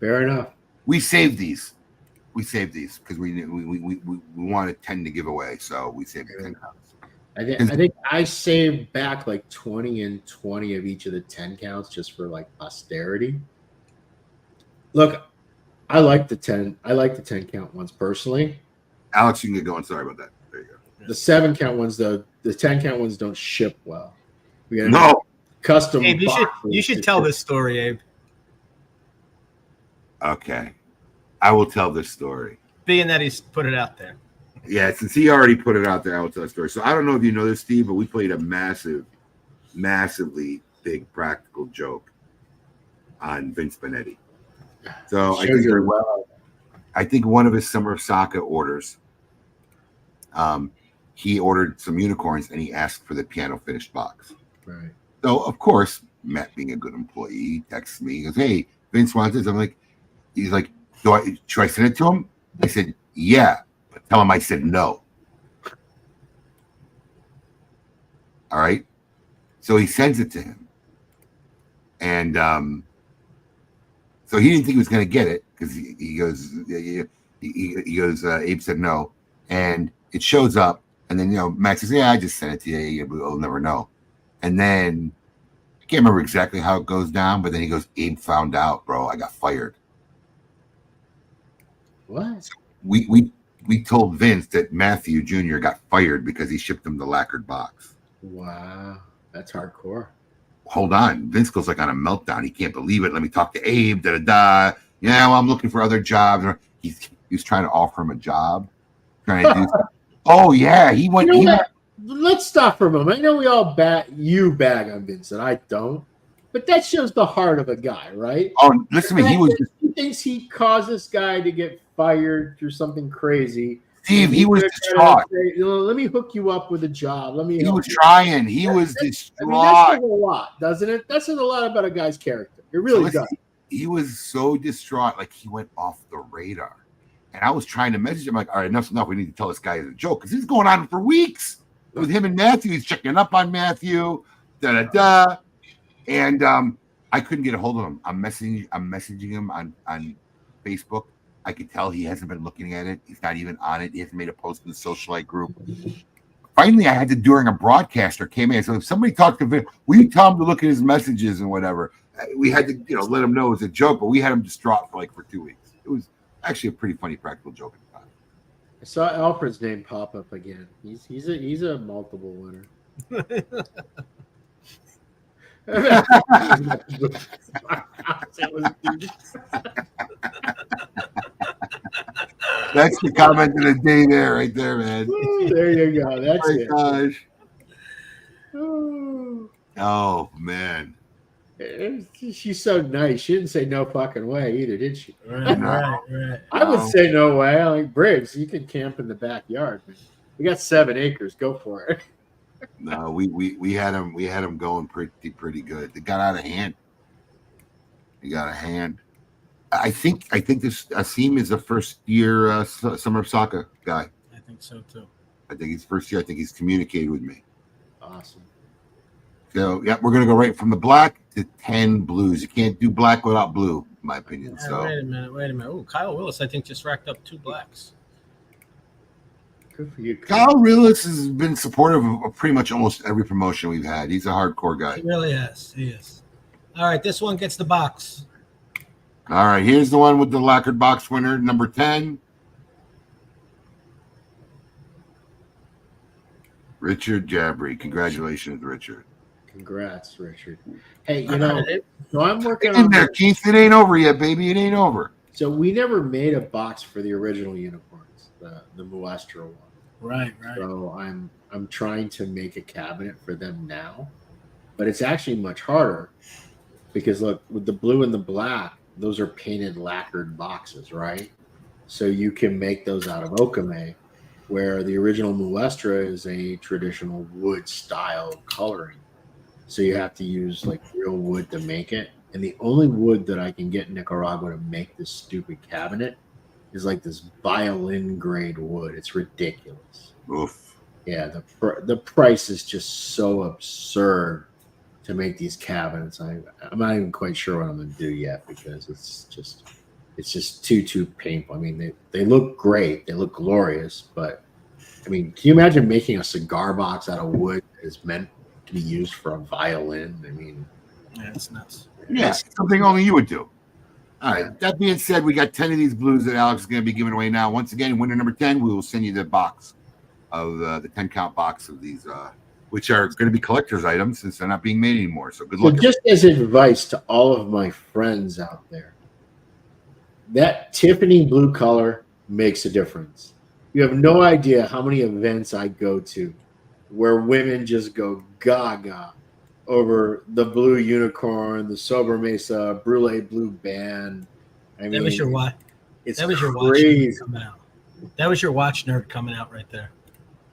Fair enough. We saved these. Because we want to tend to give away, so we saved the 10 counts. I think I saved back like 20 and 20 of each of the 10 counts just for like posterity. Look, I like the 10 count ones personally. Alex, you can get going. Sorry about that. There you go. The 7 count ones, though, the 10 count ones don't ship well. We got No. custom. Abe, you should tell this story, Abe. Okay. I will tell this story. Being that he's put it out there. Yeah, since he already put it out there, I will tell the story. So I don't know if you know this, Steve, but we played a massively big practical joke on Vince Benetti. So I think one of his Summer of Saka orders, he ordered some unicorns and he asked for the piano finished box. Right. So of course, Matt, being a good employee, he texts me. He goes, "Hey, Vince wants this." I'm like, he's like, should I send it to him? I said, "Yeah, but tell him I said no." All right. So he sends it to him, and so he didn't think he was going to get it because he goes, Abe said no, and it shows up, and then Max says, "Yeah, I just sent it to you. You'll never know." And then I can't remember exactly how it goes down, but then he goes, "Abe found out, bro. I got fired." What? So we told Vince that Matthew Jr. got fired because he shipped him the lacquered box. Wow, that's hardcore. Hold on. Vince goes like on a meltdown. He can't believe it. Let me talk to Abe. Yeah, well, I'm looking for other jobs. He was trying to offer him a job. Trying to do oh, yeah. He went. Let's stop for a moment. I know we all bag on Vincent. I don't. But that shows the heart of a guy, right? Oh, listen to me. He thinks he caused this guy to get fired through something crazy. Steve, he was distraught. Let me hook you up with a job. He was trying. He was distraught. I mean, that says a lot, doesn't it? That says a lot about a guy's character. It really does. He was so distraught, like he went off the radar. And I was trying to message him, like, all right, enough's enough. We need to tell this guy it's a joke because he's going on for weeks with him and Matthew. He's checking up on Matthew. And I couldn't get a hold of him. I'm messaging him on Facebook. I could tell he hasn't been looking at it. He's not even on it. He hasn't made a post in the socialite group. Finally, I had to, during a broadcaster came in. So if somebody talked to Vince, will you tell him to look at his messages and whatever? We had to, let him know it was a joke, but we had him distraught for 2 weeks. It was actually a pretty funny practical joke at the time. I saw Alfred's name pop up again. He's a multiple winner. That's the comment of the day there, right there, man. Ooh, there you go. That's it. Gosh. Ooh. Oh man. She's so nice. She didn't say no fucking way either, did she? Right. I would say no way. I'm like, Briggs, you can camp in the backyard. Man. We got 7 acres. Go for it. No, we had him going pretty good. It got out of hand. He got a hand. I think this Asim is a first year Summer of Saka guy. I think so too. I think he's first year. I think he's communicated with me. Awesome. So yeah, we're gonna go right from the black to 10 blues. You can't do black without blue, in my opinion. So wait a minute. Oh, Kyle Willis, I think just racked up 2 blacks. Good for you. Kyle Willis has been supportive of pretty much almost every promotion we've had. He's a hardcore guy. He really is. He is. All right, this one gets the box. All right, here's the one with the lacquered box winner, number 10. Richard Jabry. Congratulations, Richard. Congrats, Richard. Hey, so I'm working in on there, Keith. It ain't over yet, baby. It ain't over. So we never made a box for the original unicorns, the Muestra one. Right. So I'm trying to make a cabinet for them now, but it's actually much harder because look, with the blue and the black, those are painted lacquered boxes, right? So you can make those out of okame, where the original Muestra is a traditional wood style coloring. So you have to use like real wood to make it. And the only wood that I can get in Nicaragua to make this stupid cabinet is like this violin grade wood. It's ridiculous. Oof. Yeah, the price is just so absurd to make these cabinets. I'm not even quite sure what I'm going to do yet because it's just too painful. I mean, they look great, they look glorious, but I mean, can you imagine making a cigar box out of wood that is meant to be used for a violin? I mean, Yeah, it's nuts. Yeah, something only you would do. All right. That being said, we got 10 of these blues that Alex is going to be giving away now. Once again, winner number 10, we will send you the box of the 10 count box of these, which are going to be collector's items since they're not being made anymore. So good luck. just as advice to all of my friends out there, that Tiffany blue color makes a difference. You have no idea how many events I go to where women just go gaga over the blue unicorn, the Sobremesa Brulee blue band. I mean, That was your watch. It's That was your watch crazy. nerd coming out. That was your watch nerd coming out right there.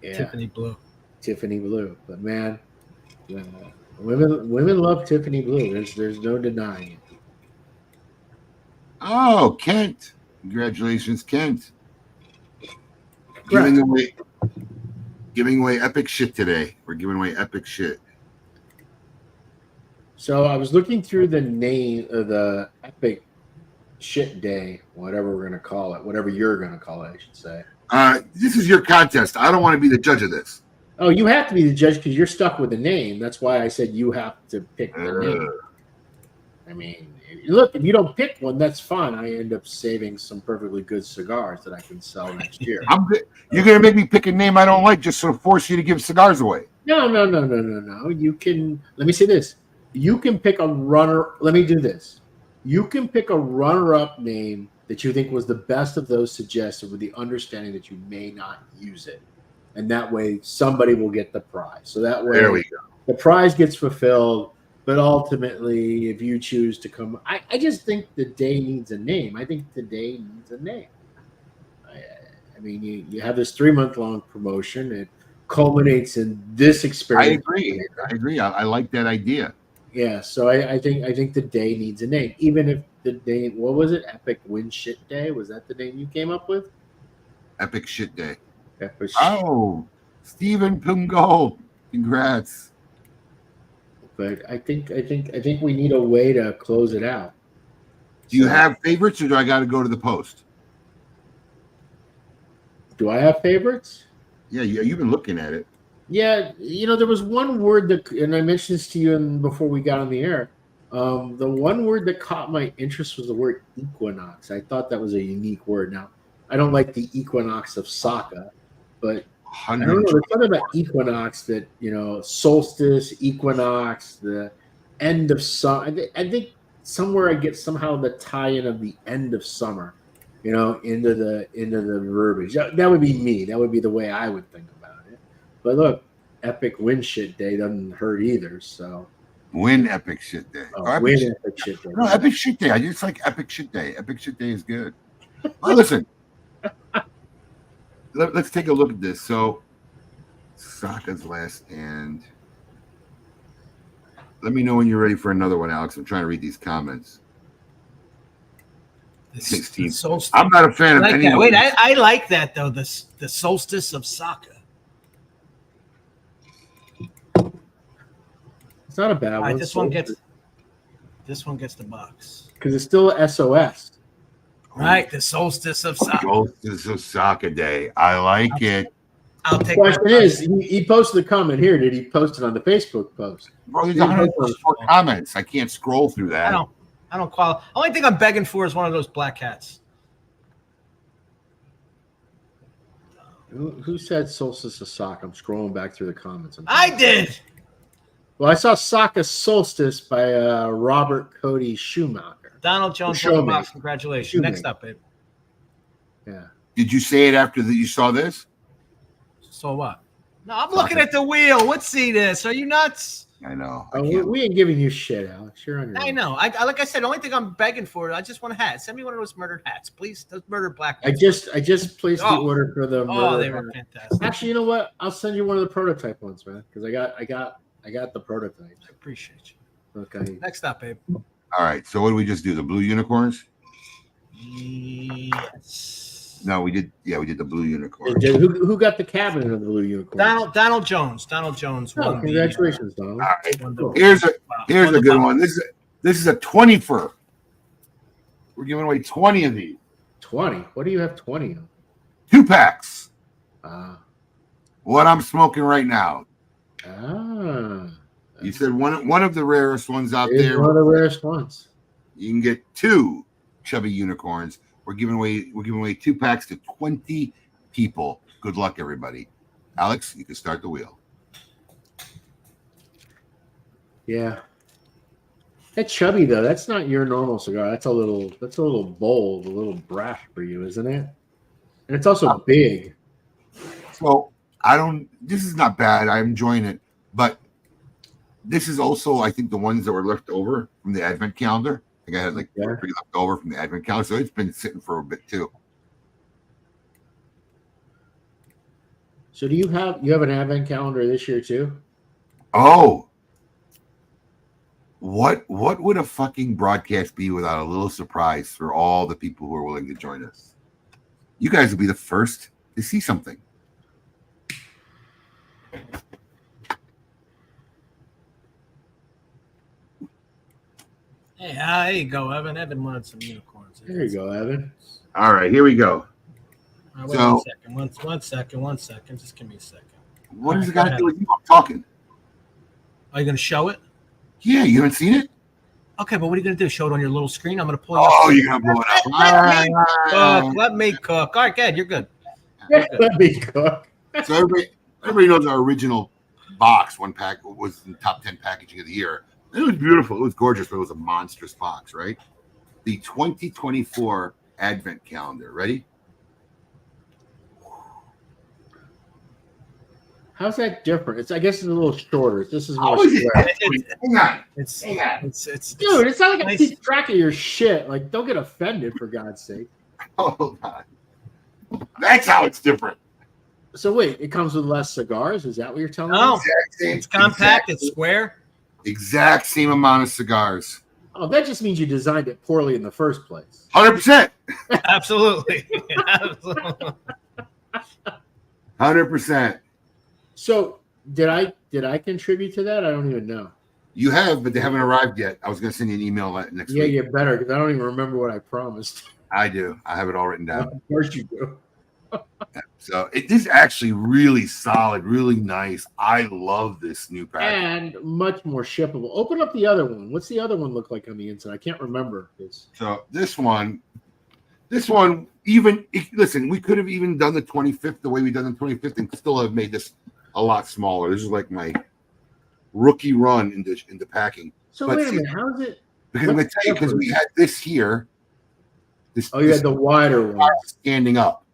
Yeah, Tiffany blue. Tiffany blue. But man, women love Tiffany blue. There's no denying it. Oh, Kent. Congratulations, Kent. Correct. Giving away epic shit today. We're giving away epic shit. So I was looking through the name of the epic shit day, whatever we're gonna call it, whatever you're gonna call it, I should say. This is your contest. I don't want to be the judge of this. Oh, you have to be the judge because you're stuck with the name. That's why I said you have to pick the name. I mean, look, if you don't pick one, that's fine. I end up saving some perfectly good cigars that I can sell next year. You're going to make me pick a name I don't like just to force you to give cigars away. No. You can, let me say this. You can pick a runner. Let me do this. You can pick a runner-up name that you think was the best of those suggested with the understanding that you may not use it. And that way somebody will get the prize. So that way There we go. The prize gets fulfilled. But ultimately, if you choose to come, I just think the day needs a name. I think the day needs a name. I mean, you have this 3-month-long promotion. It culminates in this experience. I agree. I like that idea. Yeah, so I think the day needs a name. Even if the name, what was it? Epic Win Shit Day? Was that the name you came up with? Epic shit day. Epic Oh, Stephen Pungo. Congrats. But I think we need a way to close it out. Do you have favorites, or do I got to go to the post? Do I have favorites? Yeah, you've been looking at it. Yeah, there was one word that, and I mentioned this to you before we got on the air. The one word that caught my interest was the word equinox. I thought that was a unique word. Now, I don't like the equinox of Saka, but I don't know. There's something about equinox that, solstice, equinox, the end of summer. I think somewhere I get somehow the tie-in of the end of summer, into the verbiage. That would be me. That would be the way I would think about it. But look, epic win shit day doesn't hurt either. So win epic shit day. Win epic shit day. No, epic shit day. I just like epic shit day. Epic shit day is good. Well, listen. Let's take a look at this. So, Saka's last stand. Let me know when you're ready for another one, Alex. I'm trying to read these comments. 16. I'm not a fan of any. Wait, I like that though. The solstice of Saka. It's not a bad one. This one gets the bucks because it's still SOS. Right, the solstice of Saka. Solstice of Saka day. I like it. I'll take. The question is, he posted a comment here. Did he post it on the Facebook post? Bro, there's 104 comments. I can't scroll through that. I don't qualify. Only thing I'm begging for is one of those black hats. Who said solstice of Saka? I'm scrolling back through the comments. I did. Well, I saw Saka Solstice by Robert Cody Schumacher. Donald Jones on the box. Congratulations. Next up, babe. Yeah. Did you say it after that you saw this? So what? No, I'm looking at the wheel. Let's see this. Are you nuts? I know. We ain't giving you shit, Alex. You're on your own. I know. I like I said, the only thing I'm begging for, I just want a hat. Send me one of those murdered hats, please. Those murdered black hats. I just placed the order for the. They were fantastic. Actually, you know what? I'll send you one of the prototype ones, man, because I got the prototype. I appreciate you. Okay. Next up, babe. All right. So what do we just do? The blue unicorns? Yes. No, we did. Yeah, we did the blue unicorn. Who got the cabinet of the blue unicorn? Donald Jones. Donald Jones Oh, won. congratulations, Donald. All right. Won the- Here's a won the good box. one. This is a 20 fur. We're giving away 20 of these. 20. What do you have 20 of? 2-packs. Ah. What I'm smoking right now. You said one of the rarest ones out It's there. one of the rarest ones. You can get 2 chubby unicorns. We're giving away 2-packs to 20 people. Good luck, everybody. Alex, you can start the wheel. Yeah. That chubby though, that's not your normal cigar. That's a little bold, a little brash for you, isn't it? And it's also big. So this is not bad. I'm enjoying it, but this is also, I think, the ones that were left over from the advent calendar. I think I had like 3 left over from the advent calendar, so it's been sitting for a bit too. So do you have an advent calendar this year too? Oh, what would a fucking broadcast be without a little surprise for all the people who are willing to join us? You guys will be the first to see something. Hey, there you go, Evan. Evan wanted some unicorns. There you go, Evan. All right, here we go. Wait a second. One second. Just give me a second. What does it got to do with you? I'm talking. Are you going to show it? Yeah, you haven't seen it? Okay, but what are you going to do? Show it on your little screen? I'm going to pull you Oh, you're going to blow it up. Let me cook. All right, good. You're good. Let me cook. So everybody knows our original box, 1 pack, was in top 10 packaging of the year. It was beautiful. It was gorgeous, but it was a monstrous box, right? The 2024 Advent Calendar. Ready? How's that different? I guess it's a little shorter. This is more How is it? square. Hang on. It's Dude, it's not like I nice. keep track of your shit. Like, don't get offended for God's sake. Hold on. That's how it's different. So wait, it comes with less cigars? Is that what you're telling No. me? It's compact. It's square. Exact same amount of cigars. Oh, that just means you designed it poorly in the first place. 100%. Absolutely. Absolutely. 100%. So did I contribute to that? I don't even know. You have, but they haven't arrived yet. I was going to send you an email next Yeah, week. you better, because I don't even remember what I promised. I do. I have it all written down. Of course you do. So it is actually really solid, really nice. I love this new pack. And much more shippable. Open up the other one. What's the other one look like on the inside? I can't remember. So this one, even listen, we could have even done the 25th the way we done the 25th and still have made this a lot smaller. This is like my rookie run into packing. So But wait a see- minute. How is it? Because I'm going to tell you, because we had this here. This, Oh, you this had the wider one. standing up.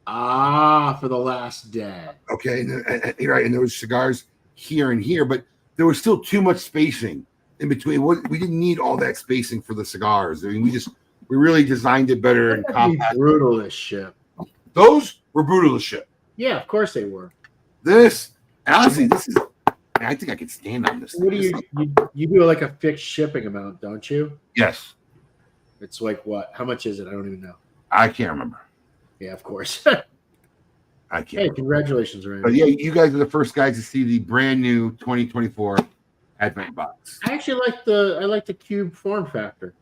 Ah, for the last day. Okay, and right, and there was cigars here and here, but there was still too much spacing in between. We didn't need all that spacing for the cigars. I mean, we really designed it better and That'd be compact. brutal as shit. Those were brutal as shit. Yeah, of course they were. This, honestly, this is. I think I could stand on this. What do you do like a fixed shipping amount, don't you? Yes, It's like what? How much is it? I don't even know. I can't remember. Yeah, of course. I can't. Hey, Remember. congratulations, Randy. But yeah, you guys are the first guys to see the brand new 2024 Advent box. I actually like the cube form factor.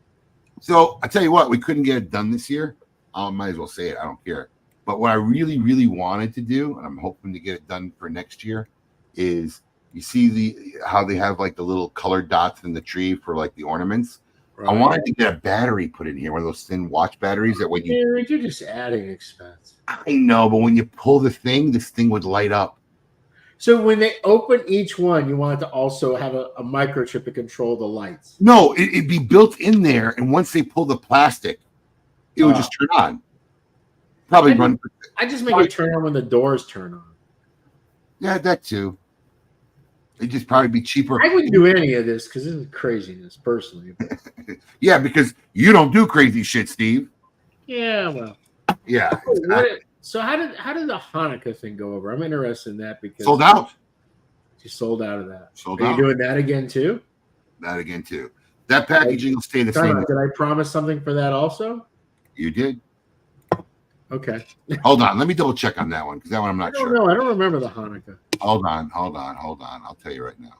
So I tell you what, we couldn't get it done this year. I might as well say it. I don't care. But what I really, really wanted to do, and I'm hoping to get it done for next year, is you see how they have like the little colored dots in the tree for like the ornaments. Right? I wanted to get a battery put in here, one of those thin watch batteries that when you. Dude, you're just adding expense. I know, but when you pull the thing, this thing would light up. So when they open each one, you want it to also have a microchip to control the lights. No, it'd be built in there, and once they pull the plastic, it would just turn on. Probably run. I just make it turn on when the doors turn on. Yeah, that too. It'd just probably be cheaper. I wouldn't do any of this because this is craziness, personally. Yeah, because you don't do crazy shit, Steve. Yeah, well. Yeah. So how did the Hanukkah thing go over? I'm interested in that because Sold out. you sold out of that. Sold Are out. you doing that again too? That again too. That packaging will stay the Time same. out. Did I promise something for that also? You did. Okay. Hold on, let me double check on that one because that one I'm not sure. No, I don't remember the Hanukkah. Hold on. I'll tell you right now.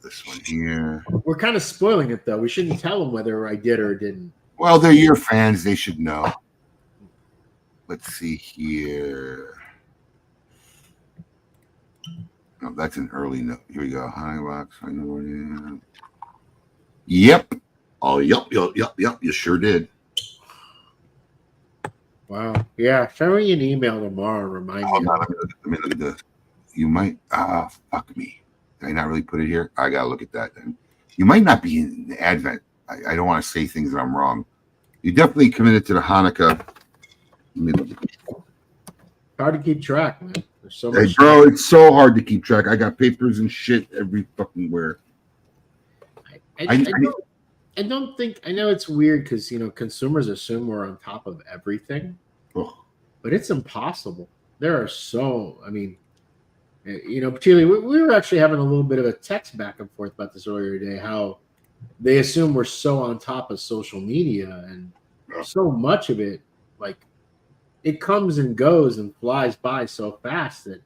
This one here. We're kind of spoiling it though. We shouldn't tell them whether I did or didn't. Well, they're your fans; they should know. Let's see here. Oh, that's an early note. Here we go. Hi, box. Yep. Oh, yep. You sure did. Wow. Yeah. Send me an email tomorrow and remind me. Hold on. Let me look at this. You might. Fuck me. Did I not really put it here? I gotta look at that then. You might not be in the Advent. I don't want to say things that I'm wrong. You definitely committed to the Hanukkah. Let me look at this. Hard to keep track, man. There's so Hey, much. bro, it's so hard to keep track. I got papers and shit every fucking where. I don't think. I know it's weird because consumers assume we're on top of everything, but it's impossible. There are so. I mean, particularly we were actually having a little bit of a text back and forth about this earlier today. How they assume we're so on top of social media and so much of it, like it comes and goes and flies by so fast that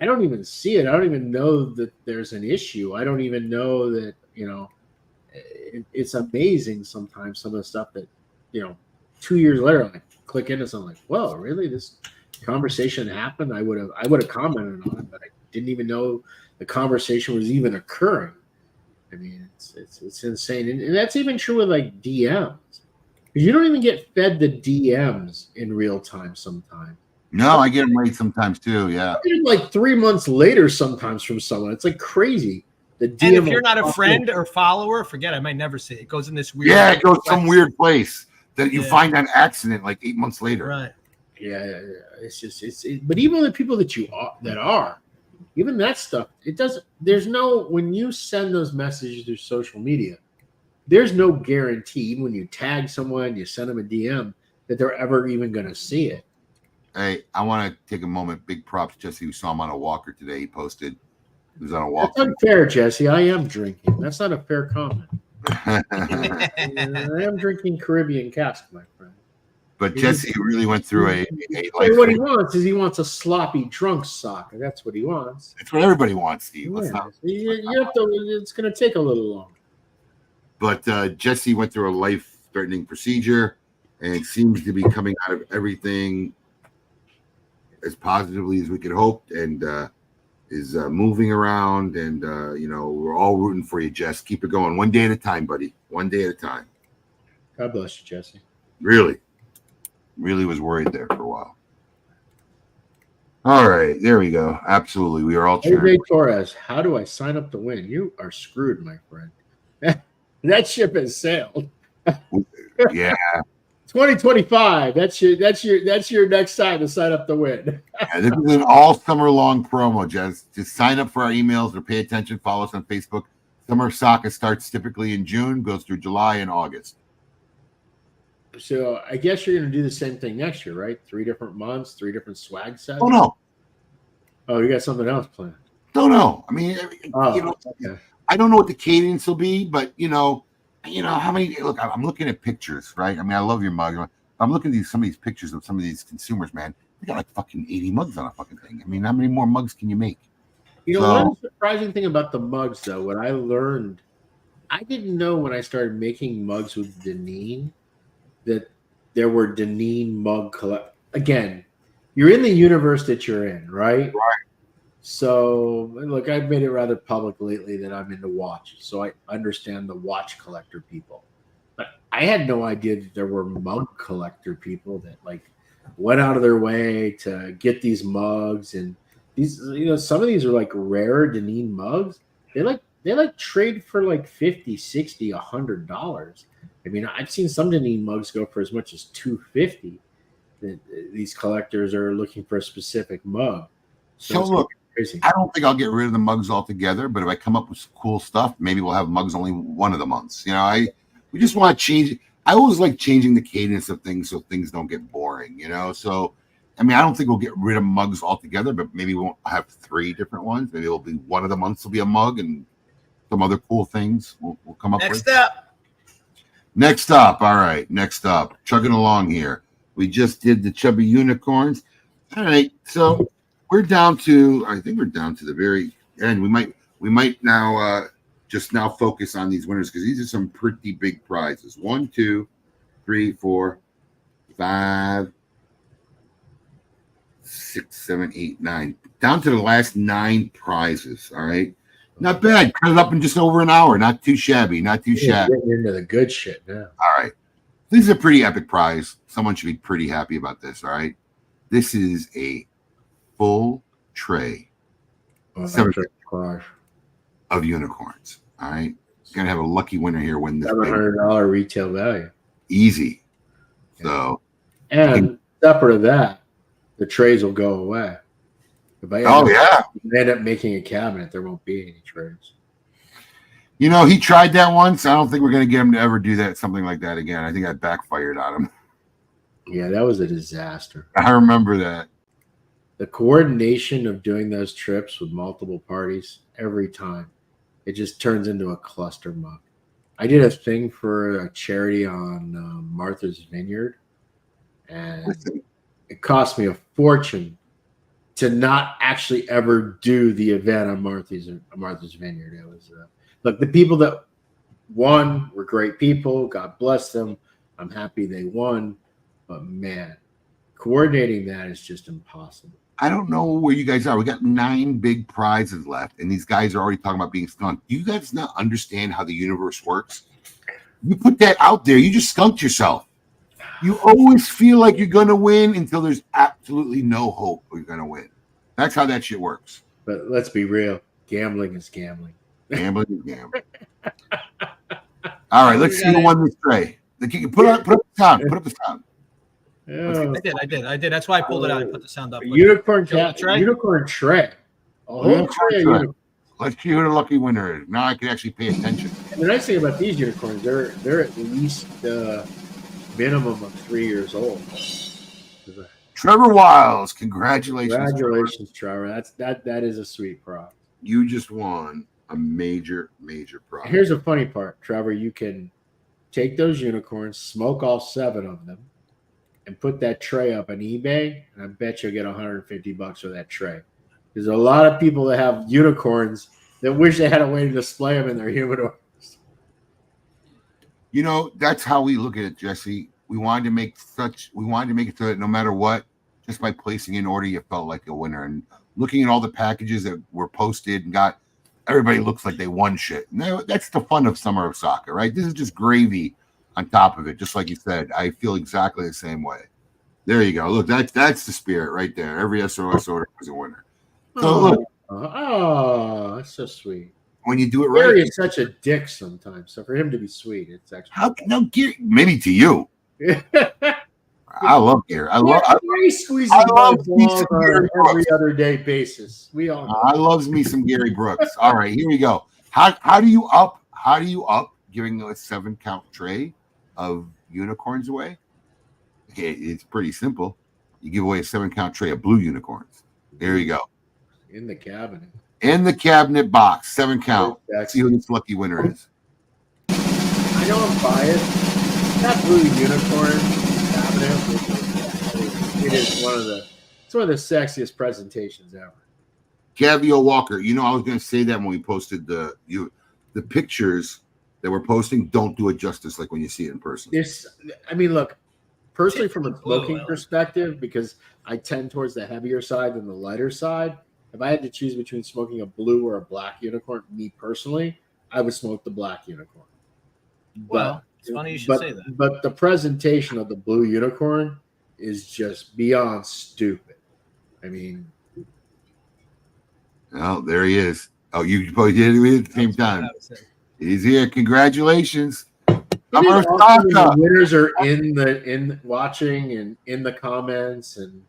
I don't even see it. I don't even know that there's an issue. I don't even know that, it's amazing sometimes some of the stuff that, 2 years later, I click into something like, whoa, really? This conversation happened? I would have commented on it, but I didn't even know the conversation was even occurring. I mean, it's insane. And that's even true with like DMs. You don't even get fed the DMs in real time sometimes. No, I get them late sometimes too. Yeah, I get them like 3 months later sometimes from someone. It's like crazy. The DM And if you're not a friend or follower, forget it. I might never see it. It goes in this weird. Yeah, it goes some weird place that you find on accident like 8 months later. Right. Yeah. It's just but even the people that are even that stuff, it doesn't. There's no when you send those messages through social media. There's no guarantee, even when you tag someone, you send them a DM, that they're ever even going to see it. Hey, I want to take a moment. Big props, Jesse, who saw him on a walker today. He posted. He was on a walker. That's unfair, Jesse. I am drinking. That's not a fair comment. I am drinking Caribbean cask, my friend. But Jesse really went through a life. What he wants is he wants a sloppy drunk sock. That's what he wants. That's what everybody wants, Steve. Yeah. You have to. It's going to take a little longer. But Jesse went through a life-threatening procedure and seems to be coming out of everything as positively as we could hope, and is moving around. And we're all rooting for you, Jess. Keep it going, one day at a time, buddy. One day at a time. God bless you, Jesse. Really was worried there for a while. All right, there we go. Absolutely, we are all cheering. Jose Torres, how do I sign up to win? You are screwed, my friend. That ship has sailed. Yeah. 2025. That's your next time to sign up to win. Yeah, this is an all summer long promo, Jess. Just sign up for our emails or pay attention. Follow us on Facebook. Summer of Saka starts typically in June, goes through July and August. So I guess you're going to do the same thing next year, right? 3 different months, 3 different swag sets. Oh no. Oh, you got something else planned? Don't know. I mean, Okay. I don't know what the cadence will be, but how many? Look, I'm looking at pictures, right? I mean, I love your mug. I'm looking at some of these pictures of some of these consumers, man. They got like fucking 80 mugs on a fucking thing. I mean, how many more mugs can you make? One surprising thing about the mugs, though, what I learned, I didn't know when I started making mugs with Deneen that there were Deneen mug Again, you're in the universe that you're in, right? Right. So, look, I've made it rather public lately that I'm into watches, so I understand the watch collector people. But I had no idea that there were mug collector people that went out of their way to get these mugs, and these, some of these are like rare Deneen mugs. They trade for like $50, $60, $100. I mean, I've seen some Deneen mugs go for as much as $250. That these collectors are looking for a specific mug. So look. Crazy. I don't think I'll get rid of the mugs altogether, but if I come up with some cool stuff, maybe we'll have mugs only one of the months. We just want to change. I always like changing the cadence of things so things don't get boring, So, I mean, I don't think we'll get rid of mugs altogether, but maybe we won't have 3 different ones. Maybe it'll be one of the months will be a mug and some other cool things we'll come up with. Next up. Next up, all right. Next up, chugging along here. We just did the chubby unicorns. All right, so we're down to. I think we're down to the very end. We might now just now focus on these winners because these are some pretty big prizes. 1, 2, 3, 4, 5, 6, 7, 8, 9. Down to the last 9 prizes. All right. Not bad. Cut it up in just over an hour. Not too shabby. Not too shabby. Getting into the good shit now. All right. This is a pretty epic prize. Someone should be pretty happy about this. All right. This is a full tray of unicorns. All right. Gonna have a lucky winner here win this. $700 retail value. Easy. So. And separate of that, the trays will go away. If I end up making a cabinet, there won't be any trays. You know, he tried that once. I don't think we're going to get him to ever do that, something like that again. I think that backfired on him. Yeah, that was a disaster. I remember that. The coordination of doing those trips with multiple parties every time, it just turns into a cluster muck. I did a thing for a charity on Martha's Vineyard, and it cost me a fortune to not actually ever do the event on Martha's Vineyard. It was look, the people that won were great people. God bless them. I'm happy they won, but man, coordinating that is just impossible. I don't know where you guys are. We got 9 big prizes left, and these guys are already talking about being skunked. Do you guys not understand how the universe works? You put that out there, you just skunked yourself. You always feel like you're going to win until there's absolutely no hope you're going to win. That's how that shit works. But let's be real. Gambling is gambling. Gambling is gambling. All right, let's see who won this tray. Put up the sound. Put up the sound. Yeah. I did. That's why I pulled it out and put the sound up. Unicorn tray. Unicorn tray. A whole tray of unicorns. Let's see who the lucky winner is. Now I can actually pay attention. And the nice thing about these unicorns, they're at least minimum of 3 years old. Trevor Wiles, congratulations. Congratulations, Trevor. That is a sweet prize. You just won a major prize. Here's a funny part, Trevor. You can take those unicorns, smoke all 7 of them, and put that tray up on eBay, and I bet you'll get $150 for that tray. There's a lot of people that have unicorns that wish they had a way to display them in their humidors. You know, that's how we look at it, Jesse. We wanted to make it so that no matter what, just by placing in order, you felt like a winner. And looking at all the packages that were posted and everybody looks like they won shit. And that's the fun of Summer of Saka, right? This is just gravy on top of it. Just like you said, I feel exactly the same way. There you go. Look, that's the spirit right there. Every SOS order was a winner. So look. Oh, that's so sweet. When you do it right. Gary is such a dick sometimes. So for him to be sweet, it's actually Gary, maybe to you. I love Gary. I love squeezing on every other day basis. We all know. I loves me some Gary Brooks. All right, here we go. How do you up giving a 7-count tray of unicorns away? Okay, it's pretty simple. You give away a 7-count tray of blue unicorns. There you go. In the cabinet. In the cabinet box, 7 count. Let's see who this lucky winner is. I know I'm biased. That blue unicorn cabinet, it is one of the sexiest presentations ever. Cavio Walker, you know, I was going to say that when we posted the pictures that we're posting don't do it justice like when you see it in person. Look, personally from a smoking perspective, because I tend towards the heavier side than the lighter side, if I had to choose between smoking a blue or a black unicorn, me personally, I would smoke the black unicorn. Well, it's funny you should say that. But the presentation of the blue unicorn is just beyond stupid. I mean, oh, there he is. Oh, you both did it at the same time. He's here. Congratulations. Summer of Saka. The winners are in watching and in the comments and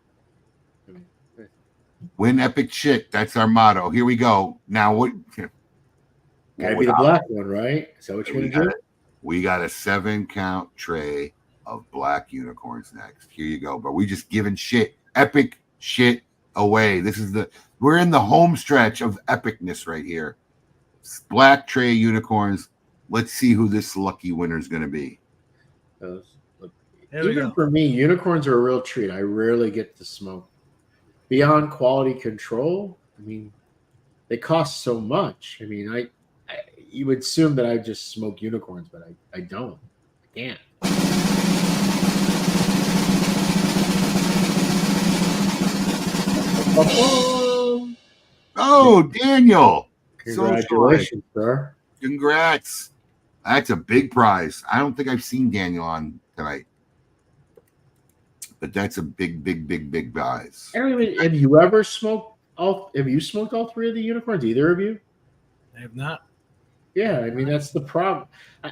win epic shit. That's our motto. Here we go. Now what? Gotta be the black one, right? Is that what you're gonna do? We got a 7-count tray of black unicorns next. Here you go. But we just giving shit, epic shit away. We're in the home stretch of epicness right here. Black tray unicorns. Let's see who this lucky winner is going to be. Look, There we even go. for me, unicorns are a real treat. I rarely get to smoke. Beyond quality control, I mean, they cost so much. I mean, you would assume that I just smoke unicorns, but I don't. I can't. Oh, Daniel. Congratulations, sir. Congrats. That's a big prize. I don't think I've seen Daniel on tonight. But that's a big prize. I don't even, have you ever smoked have you smoked all three of the unicorns? Either of you? I have not. Yeah, I mean that's the problem.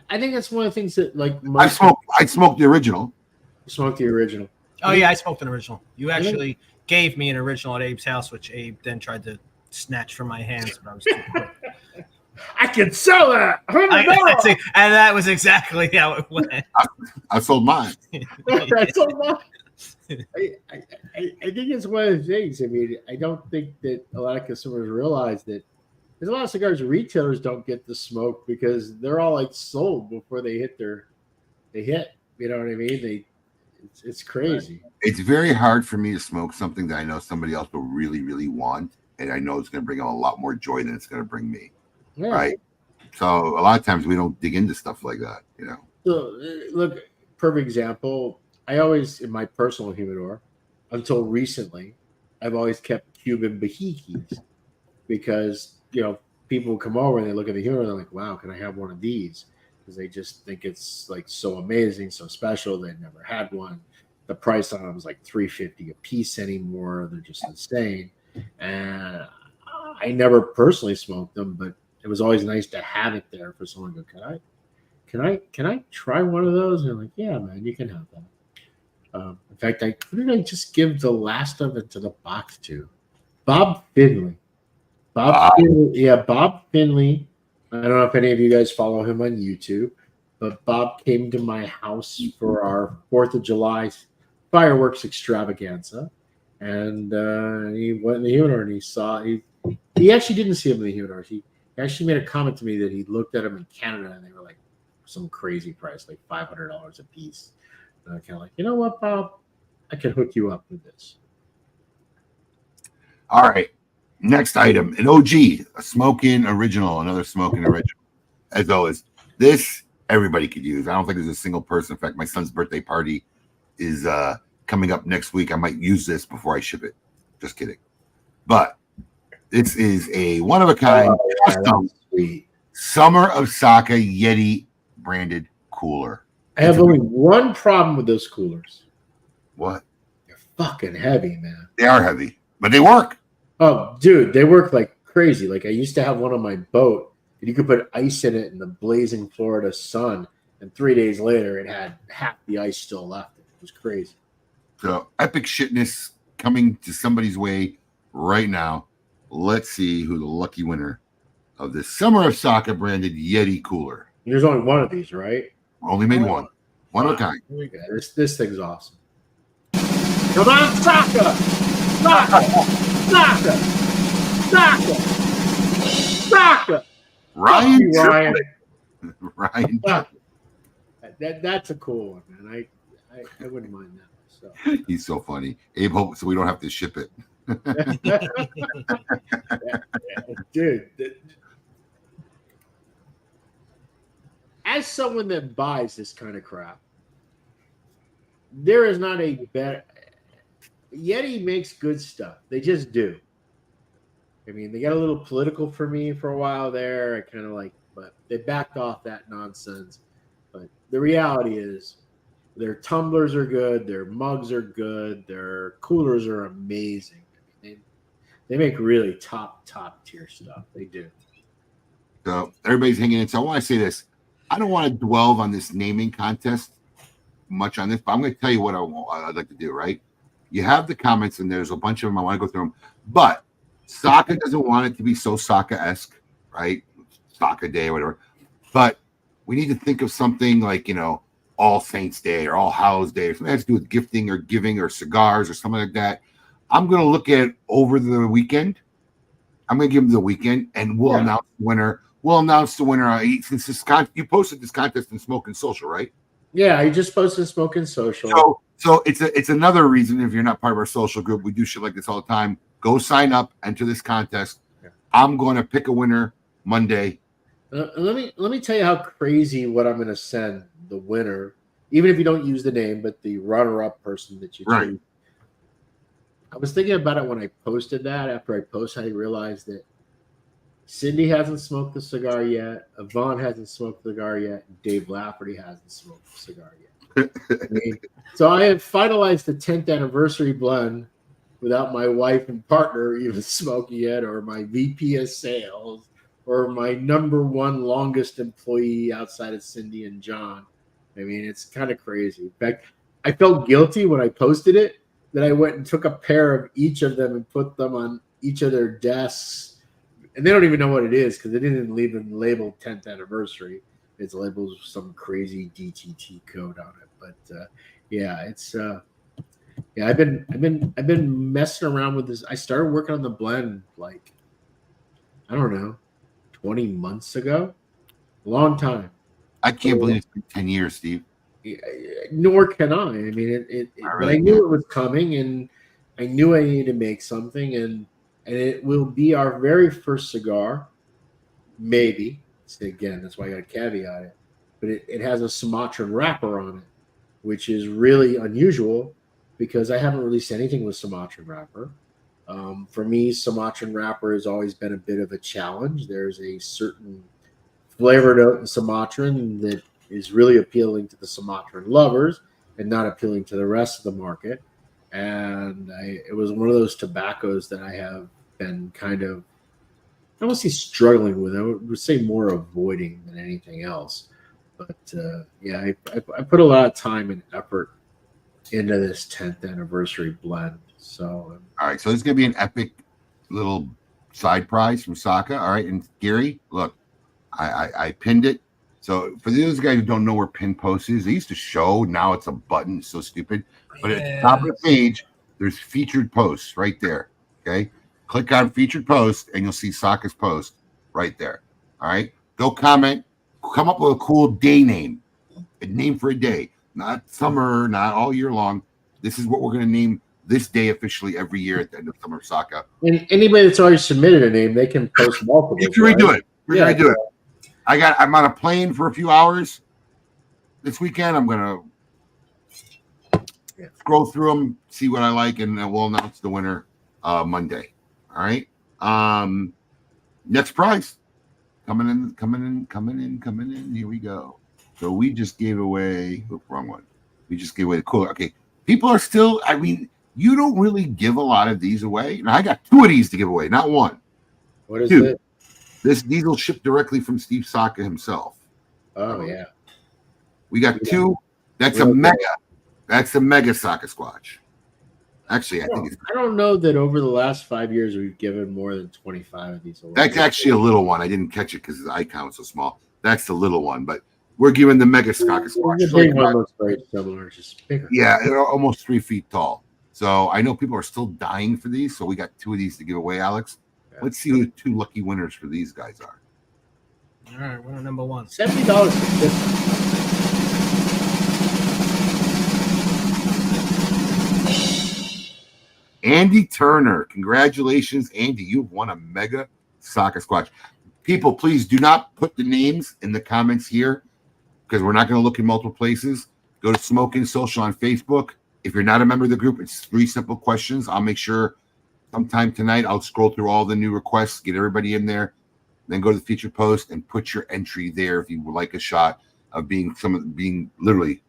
I think that's one of the things that like I smoked the original. Smoked the original. Oh yeah, I smoked an original. You actually gave me an original at Abe's house, which Abe then tried to snatch from my hands, but I was too quick. I can sell that. And that was exactly how it went. I sold mine. I sold mine. I think it's one of the things. I mean, I don't think that a lot of consumers realize that there's a lot of cigars retailers don't get to smoke because they're all like sold before they hit. You know what I mean? It's crazy. It's very hard for me to smoke something that I know somebody else will really want, and I know it's going to bring them a lot more joy than it's going to bring me. Yeah. Right. So a lot of times we don't dig into stuff like that, you know. So look, perfect example. I always, in my personal humidor, until recently, I've always kept Cuban bahikis because, you know, people come over and they look at the humidor and they're like, wow, can I have one of these? Because they just think it's like so amazing, so special. They've never had one. The price on them is like $3.50 a piece anymore. They're just insane. And I never personally smoked them, but it was always nice to have it there for someone to go, can I try one of those? And they're like, yeah, man, you can have that. In fact, who did I just give the last of it to the box to? Bob Finley. Bob Finley. I don't know if any of you guys follow him on YouTube, but Bob came to my house for our 4th of July fireworks extravaganza. And he went in the humidor and he actually didn't see him in the humidor. He actually made a comment to me that he looked at them in Canada and they were like some crazy price, like $500 a piece. And I'm kind of like, you know what, Bob? I can hook you up with this. All right. Next item, an OG, a smoking original, another smoking original. As always, this everybody could use. I don't think there's a single person. In fact, my son's birthday party is coming up next week. I might use this before I ship it. Just kidding. But this is a one-of-a-kind custom Summer of Saka Yeti branded cooler. I have only one problem with those coolers. What? They're fucking heavy, man. They are heavy, but they work. Oh, dude, they work like crazy. Like I used to have one on my boat, and you could put ice in it in the blazing Florida sun, and 3 days later, it had half the ice still left. It was crazy. So epic shitness coming to somebody's way right now. Let's see who the lucky winner of this Summer of Saka branded Yeti cooler. There's only one of these, right? Only made one. One of a kind. Here we go. This thing's awesome. Come on, Saka! Saka! Saka! Saka! Saka! Ryan. Ryan. That's a cool one, man. I wouldn't mind that. So. He's so funny. Abe hopes so we don't have to ship it. Dude. As someone that buys this kind of crap, there is not a better. Yeti makes good stuff. They just do. I mean, they got a little political for me for a while there. I kind of like, but they backed off that nonsense. But the reality is, their tumblers are good. Their mugs are good. Their coolers are amazing. I mean, they make really top tier stuff. They do. So everybody's hanging in. So I want to say this. I don't want to dwell on this naming contest much on this, but I'm going to tell you what I'd like to do, right? You have the comments, and there's a bunch of them. I want to go through them. But Saka doesn't want it to be so Saka-esque, right? Saka Day or whatever. But we need to think of something like, All Saints Day or All Hallows Day or something that has to do with gifting or giving or cigars or something like that. I'm going to look at it over the weekend. I'm going to give them the weekend, and we'll announce the winner. We'll announce the winner. Since you posted this contest in Smoke and Social, right? Yeah, I just posted Smoking Social. So it's another reason if you're not part of our social group, we do shit like this all the time. Go sign up, enter this contest. Yeah. I'm going to pick a winner Monday. Let me tell you how crazy what I'm going to send the winner, even if you don't use the name, but the runner-up person that you Right. choose. I was thinking about it when I posted that. After I posted, I realized that Cindy hasn't smoked the cigar yet. Yvonne hasn't smoked the cigar yet. And Dave Lafferty hasn't smoked the cigar yet. So I have finalized the 10th anniversary blend without my wife and partner even smoking yet, or my VP of sales, or my number one longest employee outside of Cindy and John. I mean, it's kind of crazy. In fact, I felt guilty when I posted it that I went and took a pair of each of them and put them on each of their desks. And they don't even know what it is because they didn't even label 10th anniversary. It's labeled with some crazy DTT code on it. But yeah, it's yeah. I've been messing around with this. I started working on the blend like I don't know, 20 months ago. A long time. I can't believe it's been 10 years, Steve. Nor can I. I mean, but I knew it was coming, and I knew I needed to make something, and it will be our very first cigar, maybe. So again, that's why I got to caveat it. But it has a Sumatran wrapper on it, which is really unusual because I haven't released anything with Sumatran wrapper. For me, Sumatran wrapper has always been a bit of a challenge. There's a certain flavor note in Sumatran that is really appealing to the Sumatran lovers and not appealing to the rest of the market. And it was one of those tobaccos that I have been kind of, I won't say struggling with. I would say more avoiding than anything else. But yeah, I put a lot of time and effort into this 10th anniversary blend. So all right, so this is gonna be an epic little side prize from Saka. All right, and Gary, look, I pinned it. So for those guys who don't know where pin post is, they used to show. Now it's a button. It's so stupid. But at the top of the page, there's featured posts right there. Okay, click on featured post, and you'll see Saka's post right there. All right, go comment. Come up with a cool day name, a name for a day, not summer, not all year long. This is what we're going to name this day officially every year at the end of Summer of Saka. And anybody that's already submitted a name, they can post multiple. You can redo it. We're going to redo it. I'm on a plane for a few hours this weekend. I'm going to scroll through them, see what I like, and we'll announce the winner Monday. All right. Next prize. Coming in. Here we go. So we just gave away, wrong one. We just gave away the cooler. Okay. People are still, I mean, you don't really give a lot of these away. Now, I got 2 of these to give away, not 1. What is it? These will ship directly from Steve Saka himself. Oh, yeah. We got 2. That's a mega. That's the mega Saka Squatch. Actually, I think I don't know that over the last 5 years we've given more than 25 of these away. That's actually a little one. I didn't catch it because the icon was so small. That's the little one, but we're giving the mega Saka Squatch. The big one looks very similar, just bigger. Yeah, they're almost 3 feet tall. So I know people are still dying for these. So we got 2 of these to give away, Alex. Yeah. Let's see who the 2 lucky winners for these guys are. All right, winner number 1. $70 for 50. Andy Turner. Congratulations, Andy. You've won a mega Saka Squatch. People, please do not put the names in the comments here because we're not going to look in multiple places. Go to Smoking Social on Facebook. If you're not a member of the group, it's 3 simple questions. I'll make sure sometime tonight I'll scroll through all the new requests, get everybody in there, then go to the featured post and put your entry there if you would like a shot of being literally.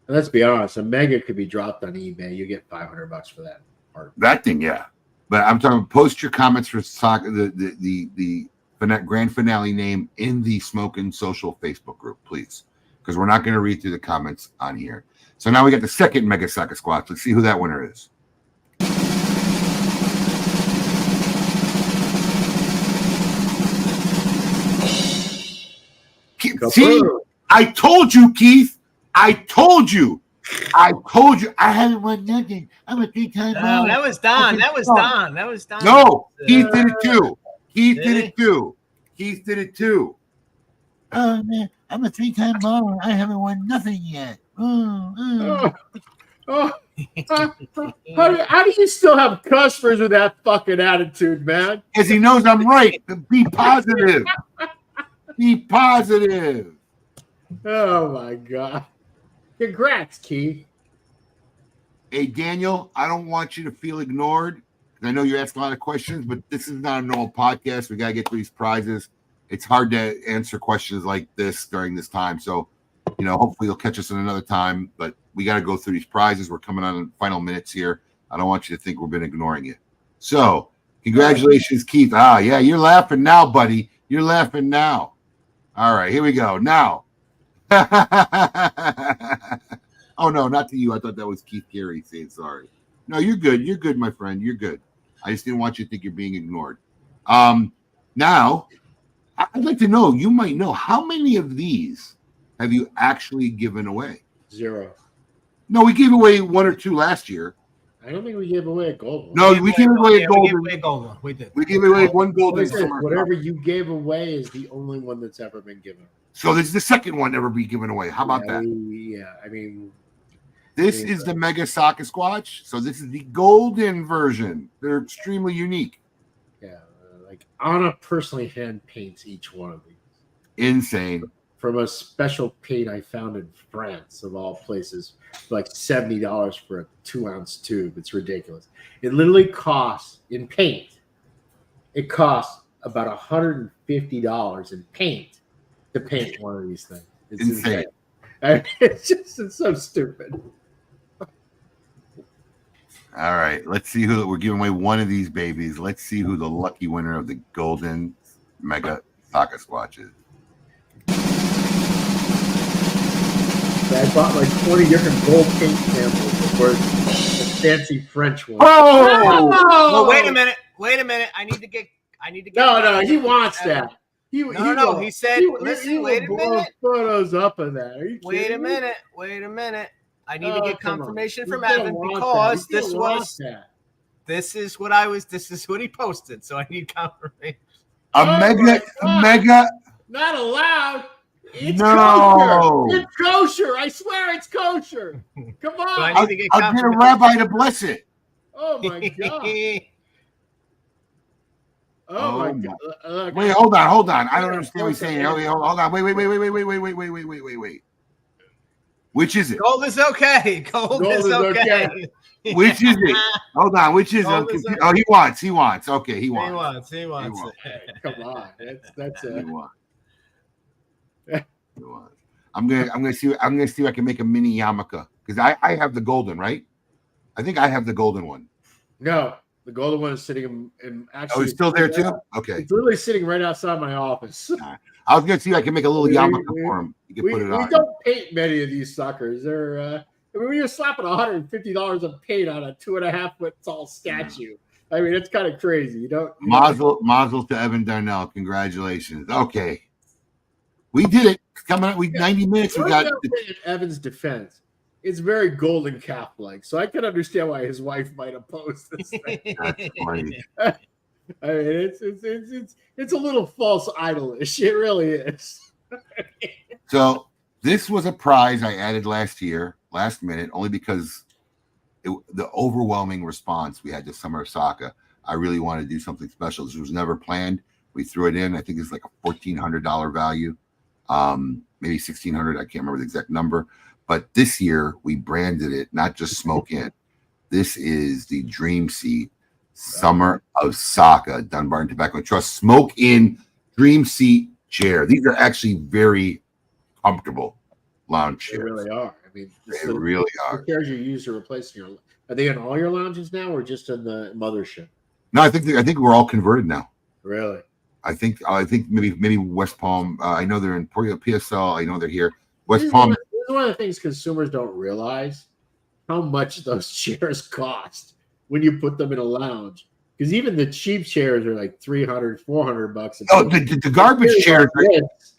Let's be honest, a mega could be dropped on eBay. You get $500 for that part. That thing, yeah. But I'm talking. Post your comments for Saka, the grand finale name in the Smoking Social Facebook group, please, because we're not going to read through the comments on here. So now we got the second mega Saka Squatch. Let's see who that winner is. See, I told you, Keith. I told you. I haven't won nothing. I'm a 3-time. No, that was Don. That was Don. No, Keith did it too. Keith did it too. Oh man, I'm a 3-time baller. I haven't won nothing yet. Oh, how do you still have customers with that fucking attitude, man? Because he knows I'm right. Be positive. Be positive. Oh my god! Congrats, Keith. Hey, Daniel, I don't want you to feel ignored. I know you ask a lot of questions, but this is not a normal podcast. We got to get through these prizes. It's hard to answer questions like this during this time. So, hopefully you'll catch us in another time, but we got to go through these prizes. We're coming on the final minutes here. I don't want you to think we've been ignoring it. So, congratulations, Keith. Ah, yeah, you're laughing now, buddy. You're laughing now. All right, here we go. Now. Oh, no, not to you. I thought that was Keith Carey saying sorry. No, you're good. You're good, my friend. You're good. I just didn't want you to think you're being ignored. Now, I'd like to know, you might know, how many of these have you actually given away? 0. No, we gave away 1 or 2 last year. I don't think we gave away a gold one. No, we gave away a golden. We gave away a gold one. We did. We gave away 1 golden. Whatever you gave away is the only one that's ever been given. So this is the second one ever be given away. How about that? I mean, this is the Mega Saka Squatch. So this is the golden version. They're extremely unique. Yeah, like Anna personally hand paints each one of these. Insane. From a special paint I found in France, of all places, for like $70 for a 2-ounce tube. It's ridiculous. It literally costs in paint. It costs about $150 in paint to paint one of these things. It's insane. It's so stupid. All right, let's see who we're giving away one of these babies. Let's see who the lucky winner of the golden Mega Saka Squatch is. I bought like 20 different gold paint samples for the fancy French one. Oh! Well, wait a minute. I need to get. No, he wants that. No. He said, listen, wait a minute. Photos up of that. Are you Wait a kidding me? minute. I need to get confirmation from You don't Evan want because that. this is what he posted. So I need confirmation. A mega. Not allowed. It's No. kosher. It's kosher. I swear it's kosher. Come on. I need to get I'll get a rabbi to bless it. Oh my god. Oh my god. Wait, hold on. I don't understand what he's saying. Hold on. Wait. Which is it? Gold is okay. Gold is okay. Which is it? Hold on. Which is it? Okay. Oh, he wants. Okay, he wants. He wants. Come on. That's it. I'm gonna see if I can make a mini yarmulke because I have the golden, right? I think I have the golden one. No, the golden one is sitting in actually. Oh, it's still there too? Okay. It's literally sitting right outside my office. I was gonna see if I can make a little yarmulke for him. You can put it on. We don't paint many of these suckers. They're when you're slapping $150 of paint on a 2.5 foot tall statue. I mean, it's kind of crazy. You don't. Mazel to Evan Darnell. Congratulations. Okay. We did it. Coming up, 90 minutes. We got in Evan's defense. It's very golden calf-like, so I can understand why his wife might oppose this thing. That's funny. I mean, it's a little false idolish. It really is. So this was a prize I added last minute, only because the overwhelming response we had to Summer of Saka. I really wanted to do something special. This was never planned. We threw it in. I think it's like a $1,400 value. Maybe 1,600. I can't remember the exact number, but this year we branded it not just Smoke In. This is the Dream Seat Summer of Saka Dunbar and Tobacco Trust Smoke In Dream Seat chair. These are actually very comfortable lounge chairs. They really are. I mean, they really are. The chairs you use to replace your. Are they in all your lounges now, or just in the mothership? No, I think we're all converted now. Really. I think maybe West Palm. I know they're in PSL. I know they're here. West Palm. This is one of the things consumers don't realize how much those chairs cost when you put them in a lounge. Because even the cheap chairs are like $300, $400. Oh, the garbage chairs.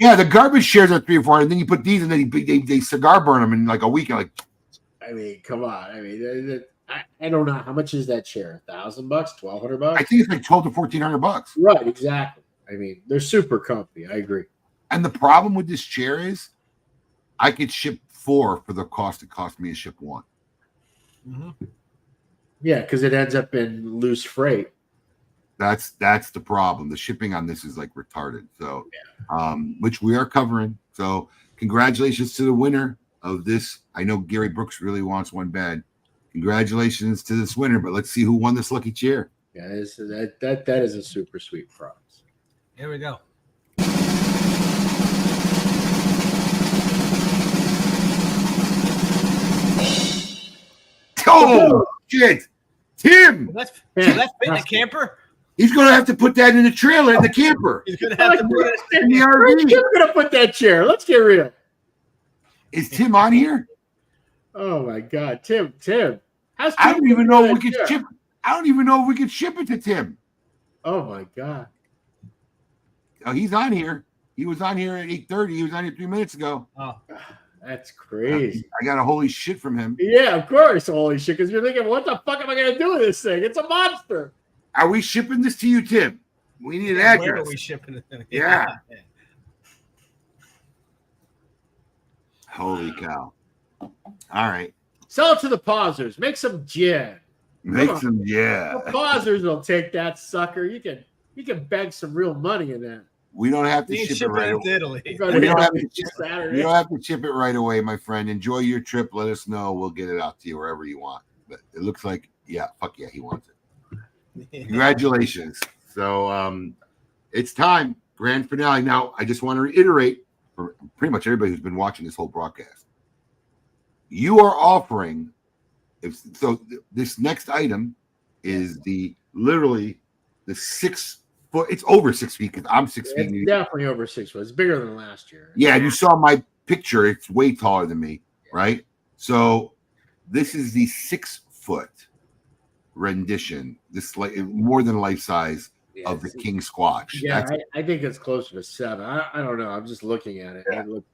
The garbage chairs are $300 or $400. And then you put these, and then they cigar burn them in like a week. Like, I mean, come on. I mean, I don't know how much is that chair. $1,000, $1,200. I think it's like $1,200 to $1,400. Right, exactly. I mean, they're super comfy. I agree. And the problem with this chair is I could ship 4 for the cost it cost me to ship 1. Yeah, because it ends up in loose freight. That's the problem. The shipping on this is like retarded. So, which we are covering. So, congratulations to the winner of this. I know Gary Brooks really wants one bad. Congratulations to this winner, but let's see who won this lucky chair. Yeah, that is a super sweet prize. Here we go. Oh shit, Tim! So that's been a camper. He's gonna have to put that in the trailer in the camper. He's gonna have to put it In the Where's RV. Tim gonna put that chair? Let's get real. Is Tim on here? Oh my God, Tim. How's Tim I don't even know if we can could ship. I don't even know if we could ship it to Tim. Oh my God. Oh, he's on here. He was on here at 8:30. He was on here 3 minutes ago. Oh, That's crazy. I got a holy shit from him. Yeah, of course. Holy shit. Because you're thinking, what the fuck am I going to do with this thing? It's a monster. Are we shipping this to you, Tim? We need an where address. are we shipping it? Yeah. Holy cow. All right. Sell it to the pausers. Make some gin. Make on. some, yeah. The pausers will take that sucker. You can bag some real money in that. We don't have to We ain't ship it shipping right it away. to Italy. We don't have to ship Saturday. You don't have to ship it right away, my friend. Enjoy your trip. Let us know. We'll get it out to you wherever you want. But it looks like, yeah, fuck yeah, he wants it. Congratulations. So it's time. Grand finale. Now, I just want to reiterate for pretty much everybody who's been watching this whole broadcast. You are offering, this next item is literally the 6 foot. It's over 6 feet because I'm 6 feet. It's definitely over 6 foot. It's bigger than last year. Yeah, and you saw my picture. It's way taller than me, right? So this is the 6 foot rendition. This like more than life size of the King Squatch. Yeah, I think it's closer to 7. I don't know. I'm just looking at it. Yeah. It looks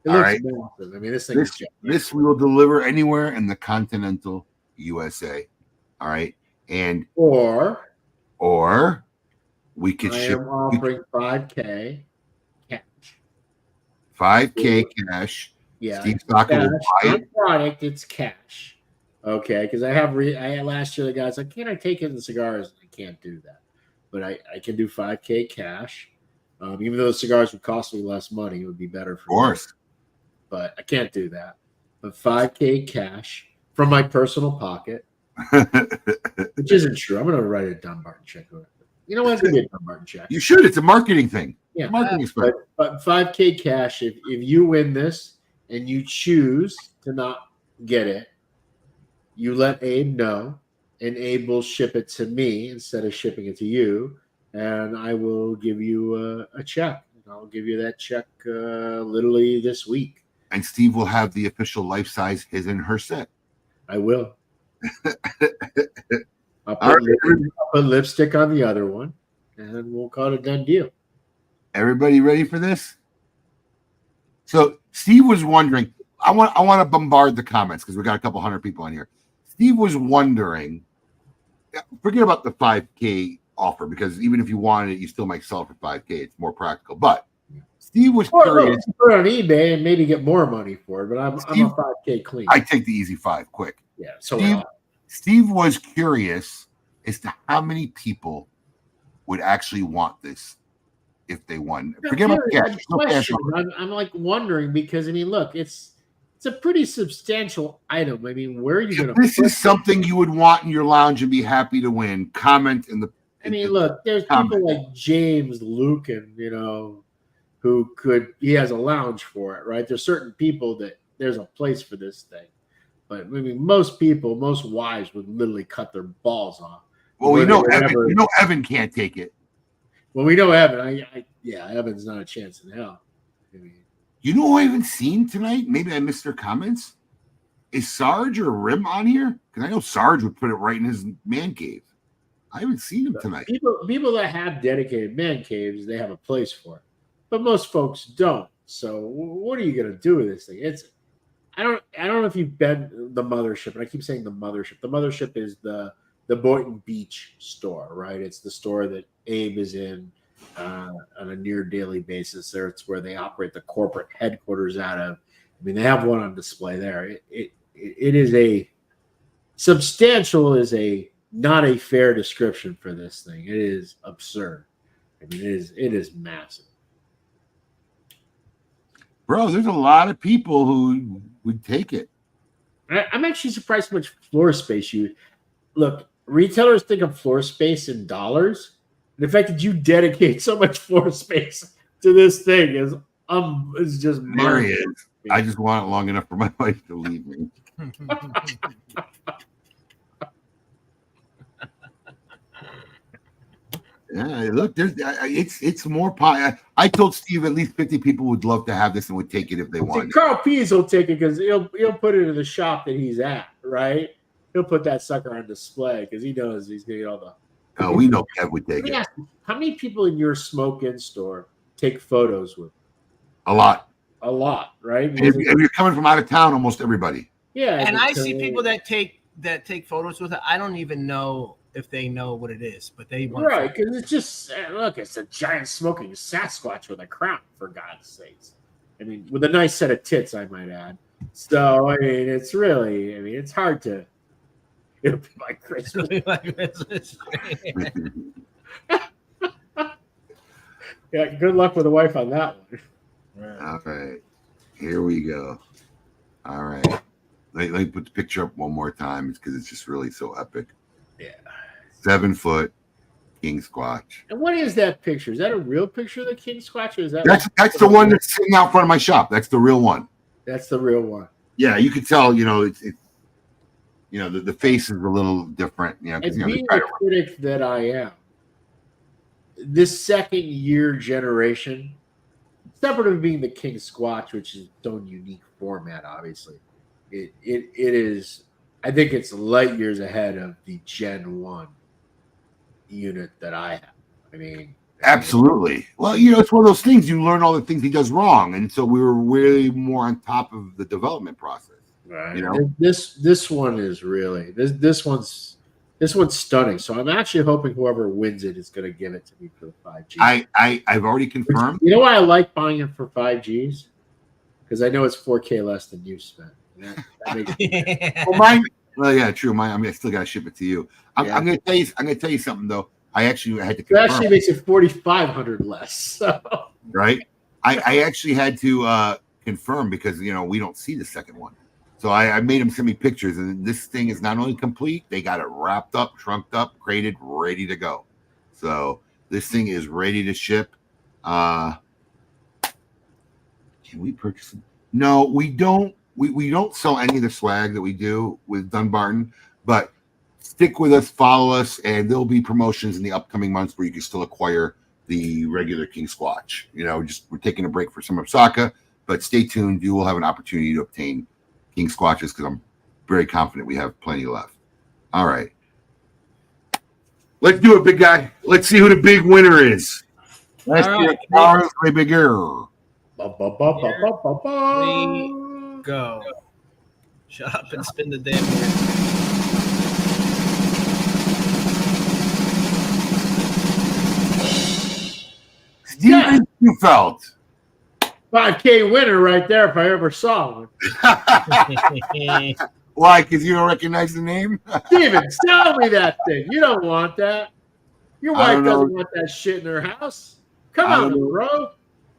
right. massive. I mean, this thing is gigantic. This we will deliver anywhere in the continental USA. All right, and Or we could I ship am offering 5K cash. 5K cash. Yeah, Steve Saka will buy not it. product. It's cash. Okay, because I had last year the guy's like, can I take it in cigars? I can't do that, but I can do 5K cash. Even though the cigars would cost me less money, it would be better for Of course. me. But I can't do that. But 5K cash from my personal pocket, which isn't true. I'm going to write a Dunbarton check. You know what? It's going to be a Dunbarton check. You should. It's a marketing thing. Yeah, Marketing spend. but 5K cash. If you win this and you choose to not get it, you let Abe know, and Abe will ship it to me instead of shipping it to you, and I will give you a check. I'll give you that check literally this week. And Steve will have the official life size his and her set. I will. I'll All put lipstick on the other one, and we'll call it a done deal. Everybody ready for this? So Steve was wondering. I want to bombard the comments because we got a couple hundred people on here. Steve was wondering. Forget about the 5K offer because even if you wanted it, you still might sell it for 5K. It's more practical. But Steve was curious. Put it on eBay and maybe get more money for it. But I'm a 5K clean. I take the easy 5 quick. Yeah. So Steve was curious as to how many people would actually want this if they won. Forget about the cash. No cash offer. I'm like wondering because I mean, look, it's a pretty substantial item. I mean, where are you going to? This is something you would want in your lounge and be happy to win. Comment in the. I mean, look, there's people like James Lucan, he has a lounge for it, right? There's certain people that there's a place for this thing. But I mean, most wives would literally cut their balls off. Well, we know Evan can't take it. Well, we know Evan. Evan's not a chance in hell. I mean, you know who I haven't seen tonight? Maybe I missed their comments. Is Sarge or Rim on here? Because I know Sarge would put it right in his man cave. I haven't seen him tonight. People that have dedicated man caves, they have a place for it. But most folks don't. So what are you going to do with this thing? I don't know if you've been the mothership, and I keep saying the mothership. The mothership is the Boynton Beach store, right? It's the store that Abe is in on a near daily basis. There, it's where they operate the corporate headquarters out of. I mean, they have one on display there. It is a substantial is a not a fair description for this thing. It is absurd. I mean, it is massive. Bro, there's a lot of people who would take it. I'm actually surprised how much floor space you look. Retailers think of floor space in dollars. The fact that you dedicate so much floor space to this thing is just There he is. I just want it long enough for my wife to leave me. Yeah, look, there's it's more pie. I told Steve at least 50 people would love to have this and would take it if they wanted. Carl Pease will take it because he'll put it in the shop that he's at, right? He'll put that sucker on display because he knows he's gonna get all the. Oh, we know Kev would take it. How many people in your smoke-in store take photos with? A lot. A lot, right? If you're coming from out of town, almost everybody. Yeah, and I see people that take photos with it. I don't even know if they know what it is, but they want right because it's just look, it's a giant smoking Sasquatch with a crown, for God's sakes. I mean, with a nice set of tits, I might add. So I mean, it's really, I mean, it's hard to. It'll be like Christmas. Yeah, good luck with the wife on that one. All right, here we go. All right, let me put the picture up one more time. It's because it's just really so epic. Yeah. 7 foot King Squatch. And what is that picture? Is that a real picture of the King Squatch? Or is that that's the one that's sitting out front of my shop. That's the real one. That's the real one. Yeah, you could tell. You know, it's you know the face is a little different. You know, and being the critic that I am, this second year generation, separate from being the King Squatch, which is its own unique format, obviously, it is. I think it's light years ahead of the Gen 1 unit that I have. I mean, absolutely. Well, you know, it's one of those things. You learn all the things he does wrong, and so we were really more on top of the development process. Right. You know, this one is really this one's stunning. So I'm actually hoping whoever wins it is going to give it to me for the 5G. I've already confirmed. You know why I like buying it for 5Gs? Because I know it's 4K less than you spent. That makes well, mine. Well, yeah, true. Mine. I mean, I still got to ship it to you. I'm going to tell you. I'm going to tell you something though. I actually had to. It actually makes it 4,500 less. So. Right. I actually had to confirm because you know we don't see the second one. So I made him send me pictures, and this thing is not only complete, they got it wrapped up, trunked up, crated, ready to go. So this thing is ready to ship. Can we purchase it? No, we don't. We don't sell any of the swag that we do with Dunbarton, but stick with us, follow us, and there'll be promotions in the upcoming months where you can still acquire the regular King Squatch. You know, just we're taking a break for Summer of Saka, but stay tuned. You will have an opportunity to obtain King Squatches because I'm very confident we have plenty left. All right. Let's do it, big guy. Let's see who the big winner is. Last year, ours way bigger. Go. Shut up and spin the damn wheel. Steven Felt. 5K winner right there if I ever saw one. Why? Because you don't recognize the name? Steven, sell me that thing. You don't want that. Your wife doesn't want that shit in her house. Come on, bro.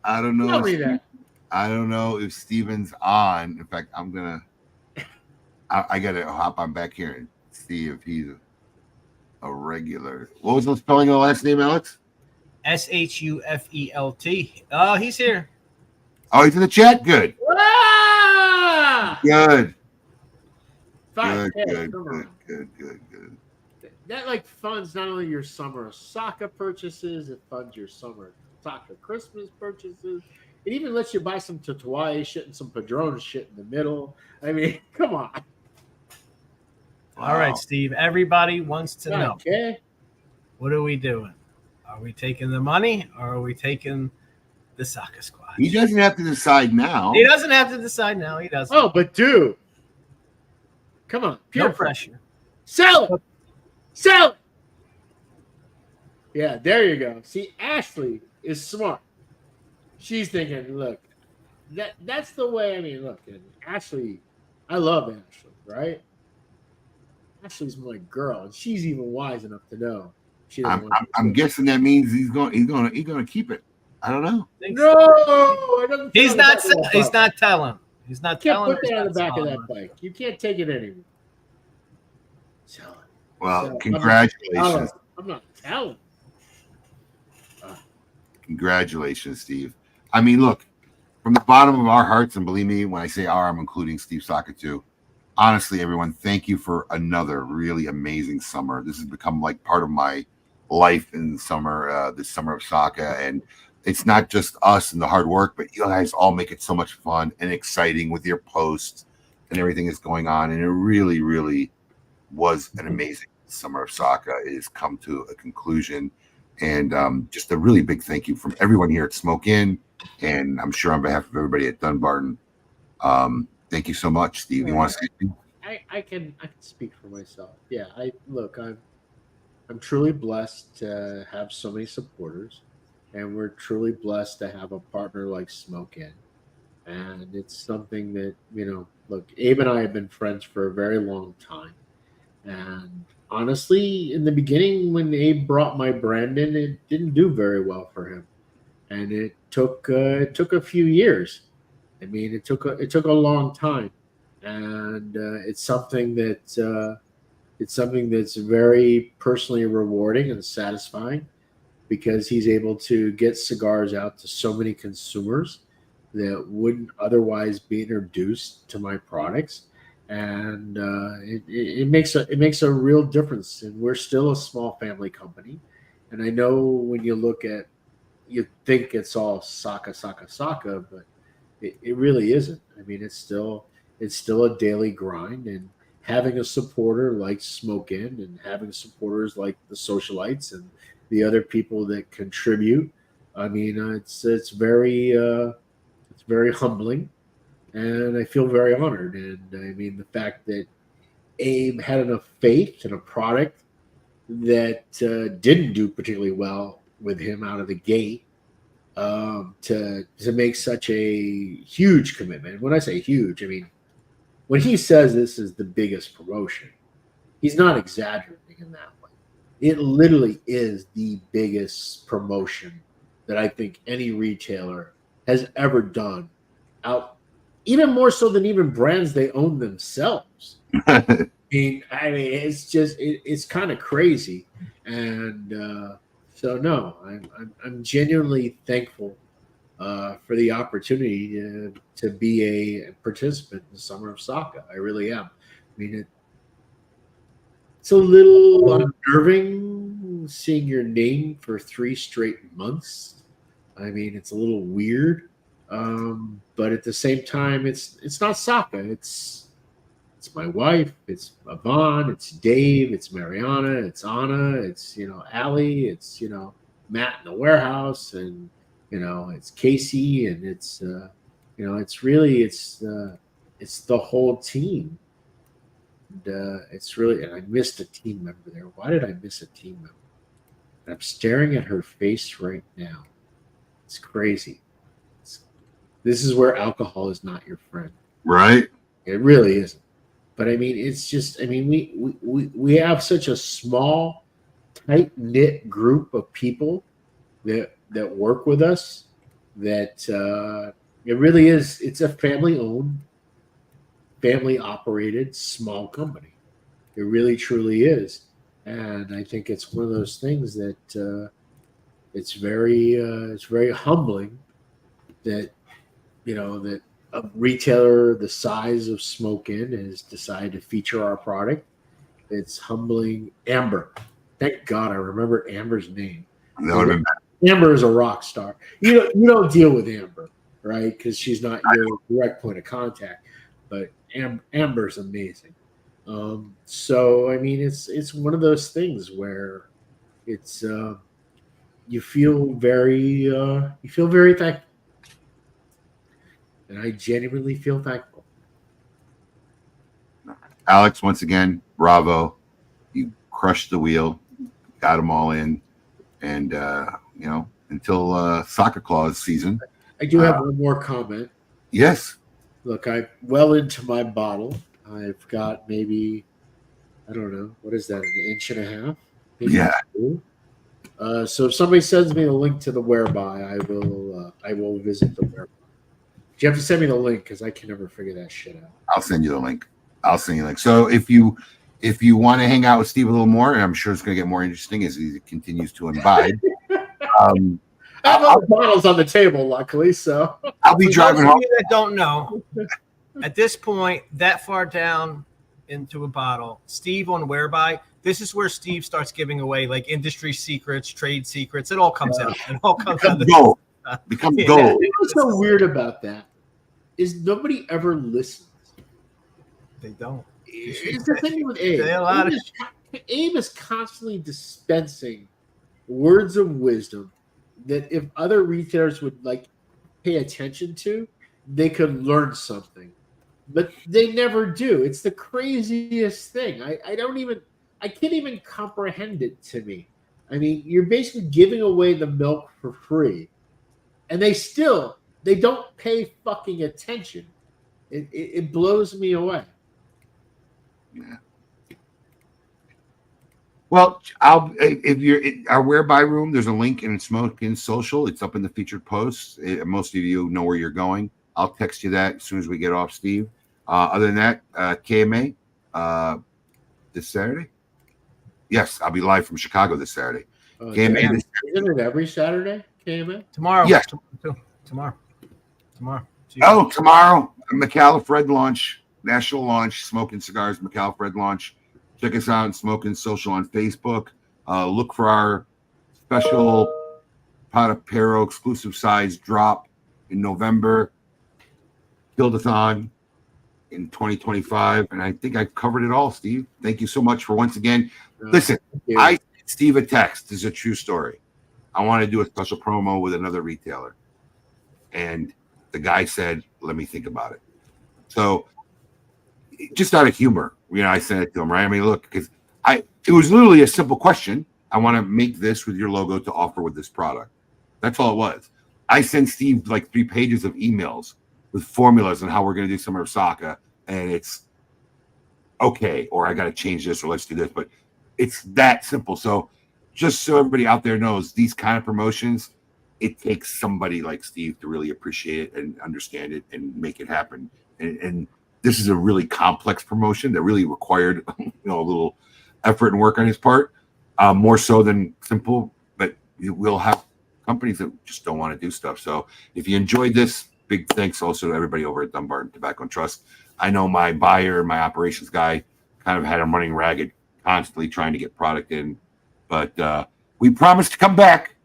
I don't know. Tell me that. I don't know if Steven's on. In fact, I'm going to. I got to hop on back here and see if he's a regular. What was the spelling of the last name, Alex? Shufelt. Oh, he's here. Oh, he's in the chat. Good. Ah! Good. Good. Good. That like funds not only your Summer of Saka purchases, it funds your Summer of Saka Christmas purchases. It even lets you buy some Tatuaje shit and some Padron shit in the middle. I mean, come on. All right, Steve. Everybody wants to know. Okay. What are we doing? Are we taking the money or are we taking the Saka squad? He doesn't have to decide now. He doesn't have to decide now. He doesn't. Oh, but dude. Come on. No pressure. Sell it. Sell it. Yeah, there you go. See, Ashley is smart. She's thinking, look, that's the way. I mean, look, and Ashley, I love Ashley, right? Ashley's my girl, and she's even wise enough to know she doesn't want to. I'm guessing that means he's gonna keep it. I don't know. No, it doesn't fit He's on the not. back of that He's bike. not telling. He's not You can't telling. put He's that on not the back of telling. that bike. You can't take it anywhere. Well, So, congratulations. I'm not telling. Congratulations, Steve. I mean, look, from the bottom of our hearts, and believe me, when I say our, I'm including Steve Saka too. Honestly, everyone, thank you for another really amazing summer. This has become like part of my life in the summer, this Summer of Saka. And it's not just us and the hard work, but you guys all make it so much fun and exciting with your posts and everything that's going on. And it really, really was an amazing Summer of Saka. It has come to a conclusion. And just a really big thank you from everyone here at Smoke Inn. And I'm sure on behalf of everybody at Dunbarton, thank you so much, Steve. You want to say anything? I can speak for myself. Yeah, I'm truly blessed to have so many supporters, and we're truly blessed to have a partner like Smoke Inn. And it's something that, look, Abe and I have been friends for a very long time. And honestly, in the beginning, when Abe brought my brand in, it didn't do very well for him, and it took a few years. I mean, it took a long time, and it's something that's very personally rewarding and satisfying, because he's able to get cigars out to so many consumers that wouldn't otherwise be introduced to my products. And it makes a real difference. And we're still a small family company. And I know when you look at, you think it's all Saka, but it really isn't. I mean, it's still a daily grind. And having a supporter like Smoke Inn, and having supporters like the Socialites and the other people that contribute, I mean, it's very humbling. And I feel very honored. And I mean, the fact that Abe had enough faith in a product that didn't do particularly well with him out of the gate, to make such a huge commitment. When I say huge, I mean, when he says this is the biggest promotion, he's not exaggerating in that way. It literally is the biggest promotion that I think any retailer has ever done, out even more so than even brands they own themselves. I mean, it's just it's kind of crazy. And so no, I'm genuinely thankful for the opportunity to be a participant in the Summer of Saka. I really am. I mean, it's a little unnerving seeing your name for 3 straight months. I mean, it's a little weird. But at the same time, it's not Saka. It's my wife. It's Yvonne. It's Dave. It's Mariana. It's Anna. It's Allie. It's Matt in the warehouse, and it's Casey, and it's it's really it's the whole team. And it's really, and I missed a team member there. Why did I miss a team member? And I'm staring at her face right now. It's crazy. This is where alcohol is not your friend. Right. It really isn't. But I mean, it's just, I mean, we have such a small, tight-knit group of people that work with us that it really is, it's a family-owned, family-operated, small company. It really, truly is. And I think it's one of those things that it's very humbling that that a retailer the size of Smoke Inn has decided to feature our product. It's humbling. Amber, thank God I remember Amber's name. That would have been Amber is a rock star. You don't deal with Amber, right? Because she's not your direct point of contact. But Amber's amazing. So I mean, it's one of those things where it's you feel very thankful. And I genuinely feel thankful. Alex, once again, bravo. You crushed the wheel, got them all in. And until Soccer Claus season. I do have one more comment. Yes. Look, I'm well into my bottle. I've got maybe, I don't know, what is that, an inch and a half? Maybe Yeah. 2. So if somebody sends me a link to the whereby, I will visit the whereby. You have to send me the link because I can never figure that shit out. I'll send you the link. So if you want to hang out with Steve a little more, and I'm sure it's going to get more interesting as he continues to imbibe. I have other bottles on the table, luckily, so I'll be driving home. For those of you that don't know, at this point, that far down into a bottle, Steve on Whereby, this is where Steve starts giving away like industry secrets, trade secrets. It all comes out. It all comes out. Becomes gold. What's so weird about that is nobody ever listens. They don't. It's the thing with Abe. Abe is constantly dispensing words of wisdom that if other retailers would like pay attention to, they could learn something. But they never do. It's the craziest thing. I can't even comprehend it to me. I mean, you're basically giving away the milk for free. And they don't pay fucking attention. It blows me away. Yeah. Well, if you're in our Whereby room, there's a link in Smoking Social. It's up in the featured posts. Most of you know where you're going. I'll text you that as soon as we get off, Steve. Other than that, KMA this Saturday. Yes, I'll be live from Chicago this Saturday. KMA Isn't it every Saturday, KMA? Tomorrow. Yes. Tomorrow. Oh, tomorrow, McAuliffe launch, national launch, Smoking Cigars, McAuliffe launch. Check us out on Smoking Social on Facebook. Look for our special Pot of Pero exclusive size drop in November. Build-a-thon in 2025. And I think I've covered it all, Steve. Thank you so much for once again. Listen, I sent Steve a text. This is a true story. I want to do a special promo with another retailer. And the guy said, let me think about it. So just out of humor, I sent it to him, right? I mean, look, because it was literally a simple question. I want to make this with your logo to offer with this product. That's all it was. I sent Steve like 3 pages of emails with formulas on how we're going to do Summer of Saka, and it's okay, or I got to change this, or let's do this. But it's that simple. So just so everybody out there knows, these kind of promotions, it takes somebody like Steve to really appreciate it and understand it and make it happen. And this is a really complex promotion that really required a little effort and work on his part, more so than simple. But we'll have companies that just don't want to do stuff. So if you enjoyed this, big thanks also to everybody over at Dunbarton Tobacco and Trust. I know my buyer, my operations guy, kind of had him running ragged, constantly trying to get product in. But we promise to come back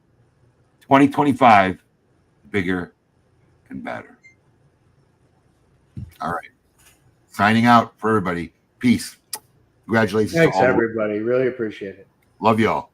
2025, bigger and better. All right. Signing out for everybody. Peace. Congratulations. Thanks, everybody. Really appreciate it. Love y'all.